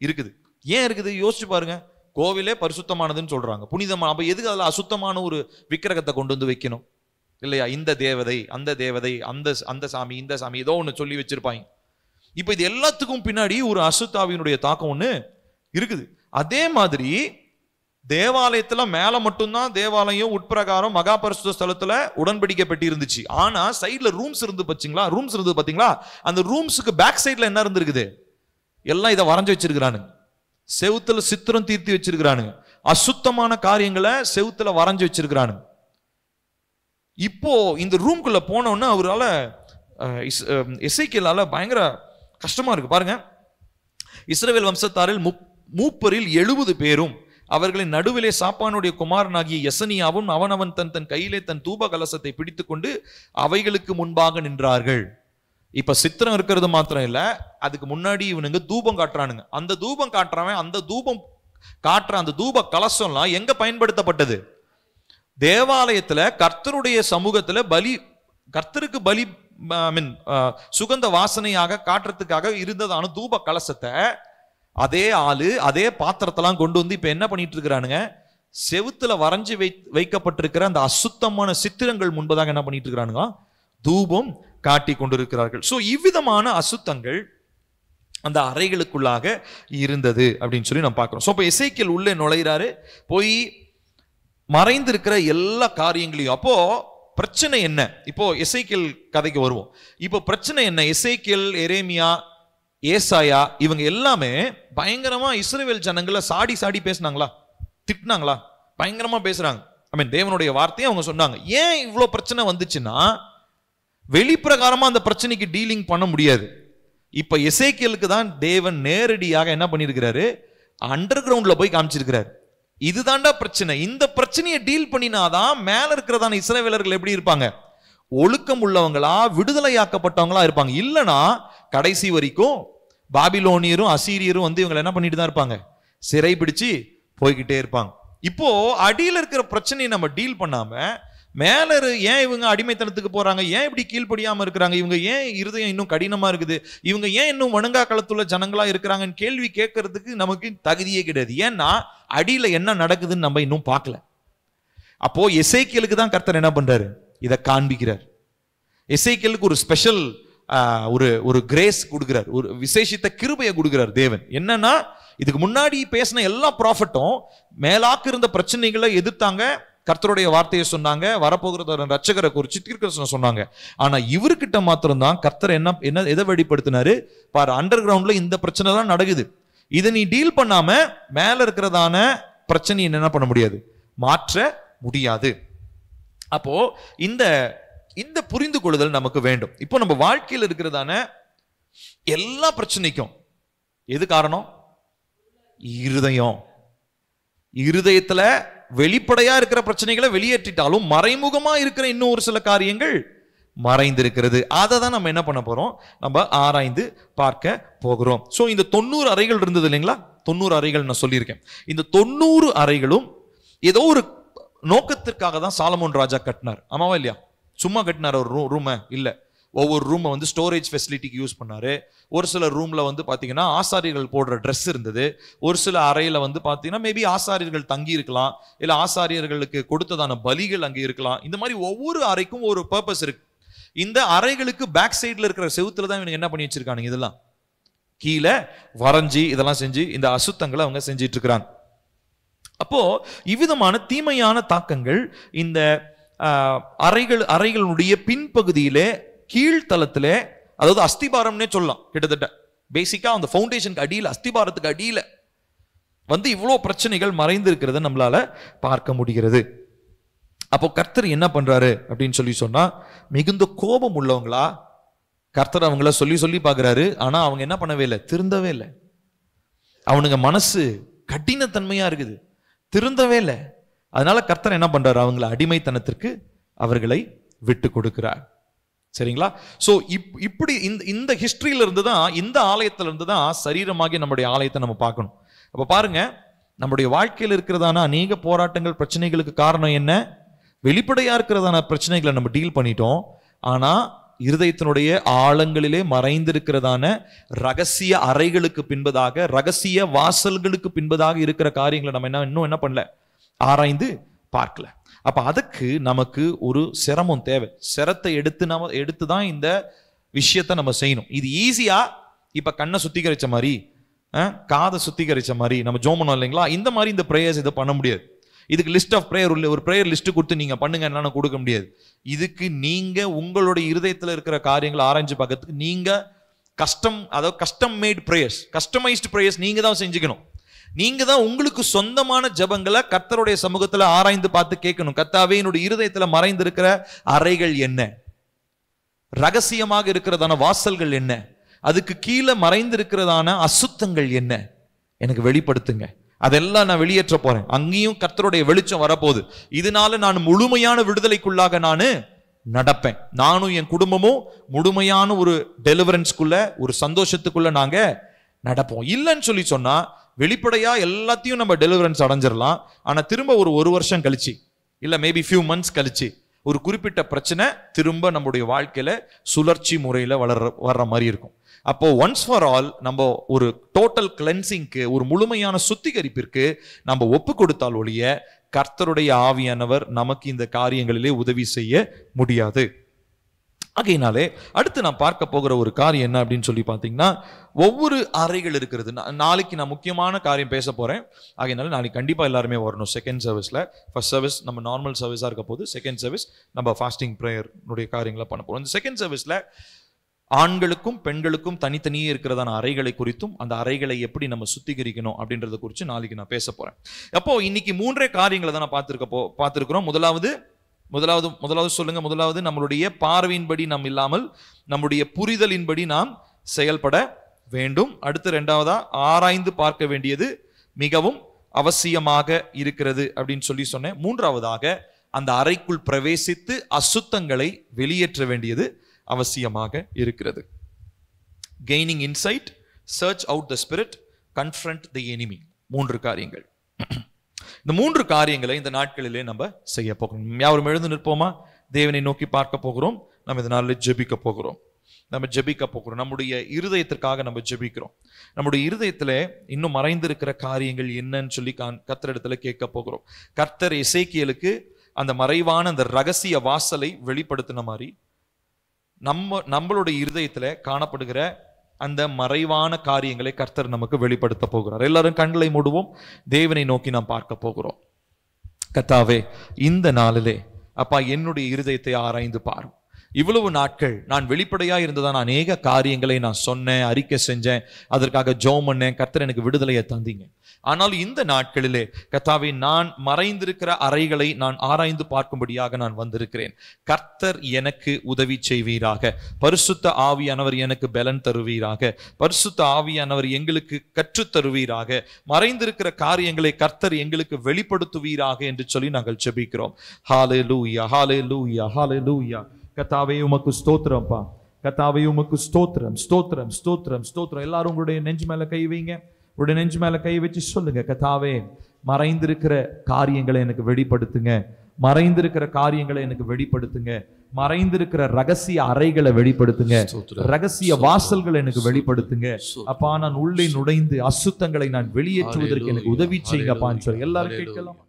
இருக்குது. ஏன் இருக்குது யோசிச்சு பாருங்க. கோவிலே பரிசுத்தமானதுன்னு சொல்றாங்க, புனிதமான. அப்ப எதுக்கு அதுல அசுத்தமான ஒரு விக்கிரகத்தை கொண்டு வந்து வைக்கணும் இல்லையா? இந்த தேவதை, அந்த தேவதை, அந்த சாமி, இந்த சாமி, ஏதோ ஒண்ணு சொல்லி வச்சிருப்பாங்க. இப்ப இது எல்லாத்துக்கும் பின்னாடி ஒரு அசுத்தாவினுடைய தாக்கம் ஒண்ணு இருக்குது. அதே மாதிரி தேவாலயத்துல மேல மட்டும்தான் தேவாலயம் உட்பிரகாரம் மகா பரிசுத்த ஸ்தலத்துல உடன்படிக்கை பெட்டி இருந்துச்சு. ஆனா சைட்ல ரூம்ஸ் இருந்து பாத்தீங்களா? அந்த ரூம்ஸுக்கு பேக் சைட்ல என்ன இருந்திருக்குது? எல்லாம் இதை வரைஞ்சு வச்சிருக்கிறானுங்க, செவுத்துல சித்திரம் தீர்த்தி வச்சிருக்கிறானுங்க, அசுத்தமான காரியங்களை செவுத்துல வரைஞ்சு வச்சிருக்கிறானுங்க. இப்போ இந்த ரூம்குள்ள போனோன்னா அவரால் எசேக்கியேலால பயங்கர கஷ்டமா இருக்கு. பாருங்க, இஸ்ரவேல் வம்சத்தாரில் மூப்பரில் 70 பேரும் அவர்களின் நடுவிலே சாப்பானுடைய குமாரனாகிய யசனியாவும் அவனவன் தன் கையிலே தன் தூப கலசத்தை பிடித்து கொண்டு அவைகளுக்கு முன்பாக நின்றார்கள். இப்ப சித்திரம் இருக்கிறது மாத்திரம் இல்ல, அதுக்கு முன்னாடி இவனுங்க தூபம் காட்டுறானுங்க. அந்த தூபம் காட்டுறவன் அந்த தூபம் காட்டுற அந்த தூப கலசம்லாம் எங்க பயன்படுத்தப்பட்டது? தேவாலயத்துல கர்த்தருடைய சமூகத்துல கர்த்தருக்கு பலி சுகந்த வாசனையாக காட்டுறதுக்காக இருந்ததான தூப கலசத்தை அதே ஆளு அதே பாத்திரத்தெல்லாம் கொண்டு வந்து இப்ப என்ன பண்ணிட்டு இருக்கிறானுங்க? செவுத்துல வரைஞ்சு வைக்கப்பட்டிருக்கிற அந்த அசுத்தமான சித்திரங்கள் முன்பதாக என்ன பண்ணிட்டு இருக்கிறானுங்க? தூபம் காட்டி கொண்டிருக்கிறார்கள். சோ இவ்விதமான அசுத்தங்கள் அந்த அறைகளுக்குள்ளாக இருந்தது அப்படின்னு சொல்லி நம்ம பார்க்கிறோம். சோ இப்ப எசேக்கியேல் உள்ளே நுழைகிறாரு, போய் மறைந்திருக்கிற எல்லா காரியங்களையும். அப்போ பிரச்சனை என்ன? இப்போ எசேக்கியேல் கதைக்கு வருவோம். இப்போ பிரச்சனை என்ன? எசேக்கியேல், எரேமியா, ஏசாயா இவங்க எல்லாமே பயங்கரமா இஸ்ரவேல் ஜனங்களை சாடி பேசினாங்களா? திட்டினாங்களா? பயங்கரமா பேசுறாங்க. தேவனுடைய வார்த்தையை அவங்க சொன்னாங்க. ஏன் இவ்வளவு பிரச்சனை வந்துச்சுன்னா, வெளிப்பிரகாரமா அந்த பிரச்சனைக்கு டீலிங் பண்ண முடியாது. இப்ப எசேக்கியேலுக்கு தான் தேவன் நேரடியாக என்ன பண்ணிருக்கிறாரு? அண்டர் கிரவுண்ட்ல போய் காமிச்சிருக்கிறாரு. இதுதான்டா பிரச்சனை. இந்த பிரச்சனையை டீல் பண்ணினாதான் மேல இருக்கிறதான இஸ்ரவேலர்கள் எப்படி இருப்பாங்க? ஒழுக்கம் உள்ளவங்களா, விடுதலையாக்கப்பட்டவங்களா இருப்பாங்க. இல்லைன்னா கடைசி வரைக்கும் பாபிலோனியரும் அசீரியரும் வந்து இவங்களை என்ன பண்ணிட்டு தான் இருப்பாங்க? சிறை பிடிச்சு போய்கிட்டே இருப்பாங்க. இப்போ அடியில் இருக்கிற பிரச்சனையை நம்ம டீல் பண்ணாம மேல ஏன் இவங்க அடிமைத்தனத்துக்கு போறாங்க, ஏன் இப்படி கீழ்ப்படியாம இருக்கிறாங்க, இவங்க ஏன் இருதயம் இன்னும் கடினமா இருக்குது, இவங்க ஏன் இன்னும் வணங்கா களத்துள்ள ஜனங்களா இருக்கிறாங்கன்னு கேள்வி கேட்கறதுக்கு நமக்கு தகுதியே கிடையாது. ஏன்னா அடியில என்ன நடக்குதுன்னு நம்ம இன்னும் பார்க்கல. அப்போ எசேக்கியேலுக்கு தான் கர்த்தர் என்ன பண்றாரு? இதை காண்பிக்கிறார். எசேக்கியேலுக்கு ஒரு ஸ்பெஷல் ஒரு கிரேஸ் கொடுக்கிறார், ஒரு விசேஷித்த கிருபையை கொடுக்கிறார் தேவன். என்னன்னா, இதுக்கு முன்னாடி பேசின எல்லா ப்ராஃபட்டும் மேலாக்கு இருந்த பிரச்சனைகளை எதிர்த்தாங்க, கர்த்தருடைய வார்த்தையை சொன்னாங்க, வரப்போகிற ரட்சகரை குறித்து தீர்க்கதரிசனம் சொன்னாங்க. ஆனா இவர்கிட்ட மாத்திரம்தான் கர்த்தர் என்ன எதை வெளிப்படுத்தினாரு? பாரு, அண்டர் கிரவுண்ட்ல இந்த பிரச்சனை தான் நடக்குது, இதை நீ டீல் பண்ணாம மேல இருக்கிறதான பிரச்சனையை என்ன பண்ண முடியாது? மாற்ற முடியாது. அப்போ இந்த புரிந்து கொள்ளுதல் நமக்கு வேண்டும். இப்போ நம்ம வாழ்க்கையில் இருக்கிறதான எல்லா பிரச்சனைக்கும் எது காரணம்? இருதயம். இருதயத்துல வெளிப்படையா இருக்கிற பிரச்சனைகளை வெளியேற்றிட்டாலும் மறைமுகமா இருக்கிற இன்னும் ஒரு சில காரியங்கள் மறைந்திருக்கிறது. அதை தான் நம்ம என்ன பண்ண போறோம்? நம்ம ஆராய்ந்து பார்க்க போகிறோம். சோ இந்த 90 அறைகள் இருந்தது இல்லைங்களா? 90 அறைகள் நான் சொல்லியிருக்கேன். இந்த 90 அறைகளும் ஏதோ ஒரு நோக்கத்திற்காக தான் சாலமோன் ராஜா கட்டினார். ஆமாவா இல்லையா? சும்மா கட்டினார் ஒரு ரூமை இல்ல. ஒவ்வொரு ரூமை வந்து ஸ்டோரேஜ் ஃபெசிலிட்டிக்கு யூஸ் பண்ணாரு. ஒரு சில ரூம்ல வந்து பாத்தீங்கன்னா ஆசாரியர்கள் போடுற ட்ரெஸ் இருந்தது. ஒரு சில அறையில வந்து பாத்தீங்கன்னா மேபி ஆசாரியர்கள் தங்கி இருக்கலாம், இல்ல ஆசாரியர்களுக்கு கொடுத்ததான பலிகள் அங்கே இருக்கலாம். இந்த மாதிரி ஒவ்வொரு அறைக்கும் ஒரு பர்பஸ் இருக்கு. இந்த அறைகளுக்கு பேக் சைட்ல இருக்கிற செவுத்துல தான் இவங்க என்ன பண்ணி வச்சிருக்காங்க? இதெல்லாம் கீழே வரைஞ்சி இதெல்லாம் செஞ்சு இந்த அசுத்தங்களை அவங்க செஞ்சிட்டு இருக்கிறாங்க. அப்போ இவ்விதமான தீமையான தாக்கங்கள் இந்த அறைகளுடைய பின்பகுதியிலே கீழ்த்தளத்திலே, அதாவது அஸ்திபாரம்னே சொல்லலாம், கிட்டத்தட்ட பேசிக்கா அந்த ஃபவுண்டேஷனுக்கு அடியில், அஸ்திபாரத்துக்கு அடியில வந்து இவ்வளவு பிரச்சனைகள் மறைந்து இருக்கிறத நம்மளால பார்க்க முடிகிறது. அப்போ கர்த்தர் என்ன பண்றாரு அப்படின்னு சொன்னா, மிகுந்த கோபம் உள்ளவங்களா கர்த்தர் அவங்கள சொல்லி பார்க்கிறாரு. ஆனா அவங்க என்ன பண்ணவே இல்லை? திருந்தவே இல்லை. அவனுங்க மனசு கடினத்தன்மையா இருக்குது, திருந்தவே இல்லை. அதனால கர்த்தர் என்ன பண்றாரு? அவங்களை அடிமைத்தனத்திற்கு அவர்களை விட்டு கொடுக்கிறார். சரிங்களா? சோ இப்படி இந்த ஹிஸ்டரியில இருந்து தான், இந்த ஆலயத்துல இருந்து தான் சரீரமாகி நம்முடைய ஆலயத்தை நம்ம பார்க்கணும். அப்ப பாருங்க, நம்முடைய வாழ்க்கையில் இருக்கிறதான அநேக போராட்டங்கள், பிரச்சனைகளுக்கு காரணம் என்ன? வெளிப்படையா இருக்கிறதான பிரச்சனைகளை நம்ம டீல் பண்ணிட்டோம். ஆனா இருதயத்தினுடைய ஆழங்களிலே மறைந்திருக்கிறதான ரகசிய அறைகளுக்கு பின்பதாக, ரகசிய வாசல்களுக்கு பின்பதாக இருக்கிற காரியங்களை நம்ம இன்னும் என்ன பண்ணல, ஆராய்ந்து பார்க்கல. அப்ப அதுக்கு நமக்கு ஒரு சிரமம் தேவை. சிரத்தை எடுத்துதான் இந்த விஷயத்தை நம்ம செய்யணும். இது ஈஸியா இப்ப கண்ணை சுத்திகரிச்ச மாதிரி, காதை சுத்திகரிச்ச மாதிரி நம்ம ஜோம் பண்ணோம் இல்லைங்களா, இந்த மாதிரி இந்த பிரேயர்ஸ் இதை பண்ண முடியாது. இதுக்கு லிஸ்ட் ஆஃப் பிரேயர், ஒரு பிரேயர் லிஸ்ட் கொடுத்து நீங்க பண்ணுங்க என்னன்னு கொடுக்க முடியாது. இதுக்கு நீங்க உங்களுடைய இருதயத்துல இருக்கிற காரியங்களை ஆராய்ச்சி பார்க்கறதுக்கு நீங்க custom mat prayers, customised prayers நீங்க தான் செஞ்சுக்கணும். நீங்க தான் உங்களுக்கு சொந்தமான ஜெபங்களை கர்த்தருடைய சமூகத்துல ஆராய்ந்து பார்த்து கேட்கணும். கர்த்தாவே, என்னுடைய இருதயத்துல மறைந்திருக்கிற அறைகள் என்ன, ரகசியமாக இருக்கிறதான வாசல்கள் என்ன, அதுக்கு கீழே மறைந்திருக்கிறதான அசுத்தங்கள் என்ன, எனக்கு வெளிப்படுத்துங்க. அதெல்லாம் நான் வெளியேற்ற போறேன். அங்கேயும் கர்த்தருடைய வெளிச்சம் வரப்போகுது. இதனால நான் முழுமையான விடுதலைக்குள்ளாக நான் நடப்பேன். நானும் என் குடும்பமும் முழுமையான ஒரு டெலிவரன்ஸ்குள்ள, ஒரு சந்தோஷத்துக்குள்ள நாங்க நடப்போம். இல்லைன்னு சொல்லி சொன்னா வெளிப்படையா எல்லாத்தையும் நம்ம டெலிவரன்ஸ் அடைஞ்சிடலாம். ஆனா திரும்ப ஒரு வருஷம் கழிச்சு, இல்ல மேபி ஃபியூ மந்த்ஸ் கழிச்சு ஒரு குறிப்பிட்ட பிரச்சனை திரும்ப நம்முடைய வாழ்க்கையில சுழற்சி முறையில வர்ற மாதிரி இருக்கும். அப்போ ஒன்ஸ் ஃபார் ஆல் நம்ம ஒரு டோட்டல் கிளென்சிங்க்கு, ஒரு முழுமையான சுத்திகரிப்பிற்கு நம்ம ஒப்பு கொடுத்தால் ஒழிய கர்த்தருடைய ஆவியானவர் நமக்கு இந்த காரியங்களிலே உதவி செய்ய முடியாது. ஆகையினாலே அடுத்து நான் பார்க்க போகிற ஒரு காரியம் என்ன அப்படின்னு சொல்லி பார்த்தீங்கன்னா, ஒவ்வொரு அறைகள் இருக்கிறது. நாளைக்கு நான் முக்கியமான காரியம் பேச போறேன். ஆகையினால நாளைக்கு கண்டிப்பா எல்லாருமே வரணும். செகண்ட் சர்வீஸ்ல, ஃபர்ஸ்ட் சர்வீஸ் நம்ம நார்மல் சர்வீஸா இருக்க போது, செகண்ட் சர்வீஸ் நம்ம ஃபாஸ்டிங் பிரேயர் காரியங்களை பண்ண போறோம். இந்த செகண்ட் சர்வீஸ்ல ஆண்களுக்கும் பெண்களுக்கும் தனித்தனியே இருக்கிறதான அறைகளை குறித்தும், அந்த அறைகளை எப்படி நம்ம சுத்திகரிக்கணும் அப்படின்றத குறித்து நாளைக்கு நான் பேச போறேன். அப்போ இன்னைக்கு 3 காரியங்களை தான் நான் பார்த்திருக்கிறோம். முதலாவது சொல்லுங்க. முதலாவது, நம்மளுடைய பார்வையின்படி நாம் இல்லாமல் நம்முடைய புரிதலின்படி நாம் செயல்பட வேண்டும். அடுத்து இரண்டாவதா, ஆராய்ந்து பார்க்க வேண்டியது மிகவும் அவசியமாக இருக்கிறது அப்படின்னு சொல்லி சொன்னேன். மூன்றாவதாக, அந்த அறைக்குள் பிரவேசித்து அசுத்தங்களை வெளியேற்ற வேண்டியது அவசியமாக இருக்கிறது. Gaining insight, search out the spirit, confront the enemy. 3 காரியங்கள். இந்த 3 காரியங்களை இந்த நாட்களிலே நம்ம செய்ய போகிறோம். யாரும் எழுந்து நிற்போமா? தேவனை நோக்கி பார்க்க போகிறோம். நம்ம இந்த நாளில் ஜெபிக்க போகிறோம். நம்முடைய இருதயத்திற்காக நம்ம ஜெபிக்கிறோம். நம்முடைய இருதயத்துல இன்னும் மறைந்திருக்கிற காரியங்கள் என்னன்னு சொல்லி கர்த்தரிடத்துல கேட்க போகிறோம். கர்த்தர் எசேக்கியேலுக்கு அந்த மறைவான அந்த ரகசிய வாசலை வெளிப்படுத்தின மாதிரி நம்மளுடைய இருதயத்துல காணப்படுகிற அந்த மறைவான காரியங்களை கர்த்தர் நமக்கு வெளிப்படுத்த போகிறார். எல்லாரும் கண்களை மூடுவோம். தேவனை நோக்கி நாம் பார்க்க போகிறோம். கர்த்தாவே, இந்த நாளிலே அப்பா என்னுடைய இருதயத்தை ஆராய்ந்து பாரும். இவ்வளவு நாட்கள் நான் வெளிப்படையா இருந்ததான அநேக காரியங்களை நான் சொன்னேன், அறிக்கை செஞ்சேன், அதற்காக ஜெபம் பண்ணேன். கர்த்தர் எனக்கு விடுதலையை தந்தீங்க. ஆனால் இந்த நாட்களிலே கர்த்தாவே, நான் மறைந்திருக்கிற அறைகளை நான் ஆராய்ந்து பார்க்கும்படியாக நான் வந்திருக்கிறேன். கர்த்தர் எனக்கு உதவி செய்வீராக. பரிசுத்த ஆவியானவர் எனக்கு பலன் தருவீராக. பரிசுத்த ஆவியானவர் எங்களுக்கு கற்றுத் தருவீராக. மறைந்திருக்கிற காரியங்களை கர்த்தர் எங்களுக்கு வெளிப்படுத்துவீராக என்று சொல்லி நாங்கள் ஜெபிக்கிறோம். ஹல்லேலூயா, ஹல்லேலூயா, ஹல்லேலூயா. கர்த்தாவே, உமக்கு ஸ்தோத்திரம்ப்பா. கர்த்தாவே, உமக்கு ஸ்தோத்திரம், ஸ்தோத்திரம், ஸ்தோத்திரம், ஸ்தோத்திரம். எல்லாரும் உங்களுடைய நெஞ்சு மேல கை வைங்க. உங்களுடைய நெஞ்சு மேல கை வச்சு சொல்லுங்க, கர்த்தாவே, மறைந்திருக்கிற காரியங்களை எனக்கு வெளிப்படுத்துங்க. மறைந்திருக்கிற காரியங்களை எனக்கு வெளிப்படுத்துங்க. மறைந்திருக்கிற ரகசிய அறைகளை வெளிப்படுத்துங்க. ரகசிய வாசல்களை எனக்கு வெளிப்படுத்துங்க. அப்பா, நான் உள்ளே நுழைந்து அசுத்தங்களை நான் வெளியேற்றுவதற்கு எனக்கு உதவி செய்யுங்கப்பான்னு சொல்லி எல்லாரும் கேட்கலாம்.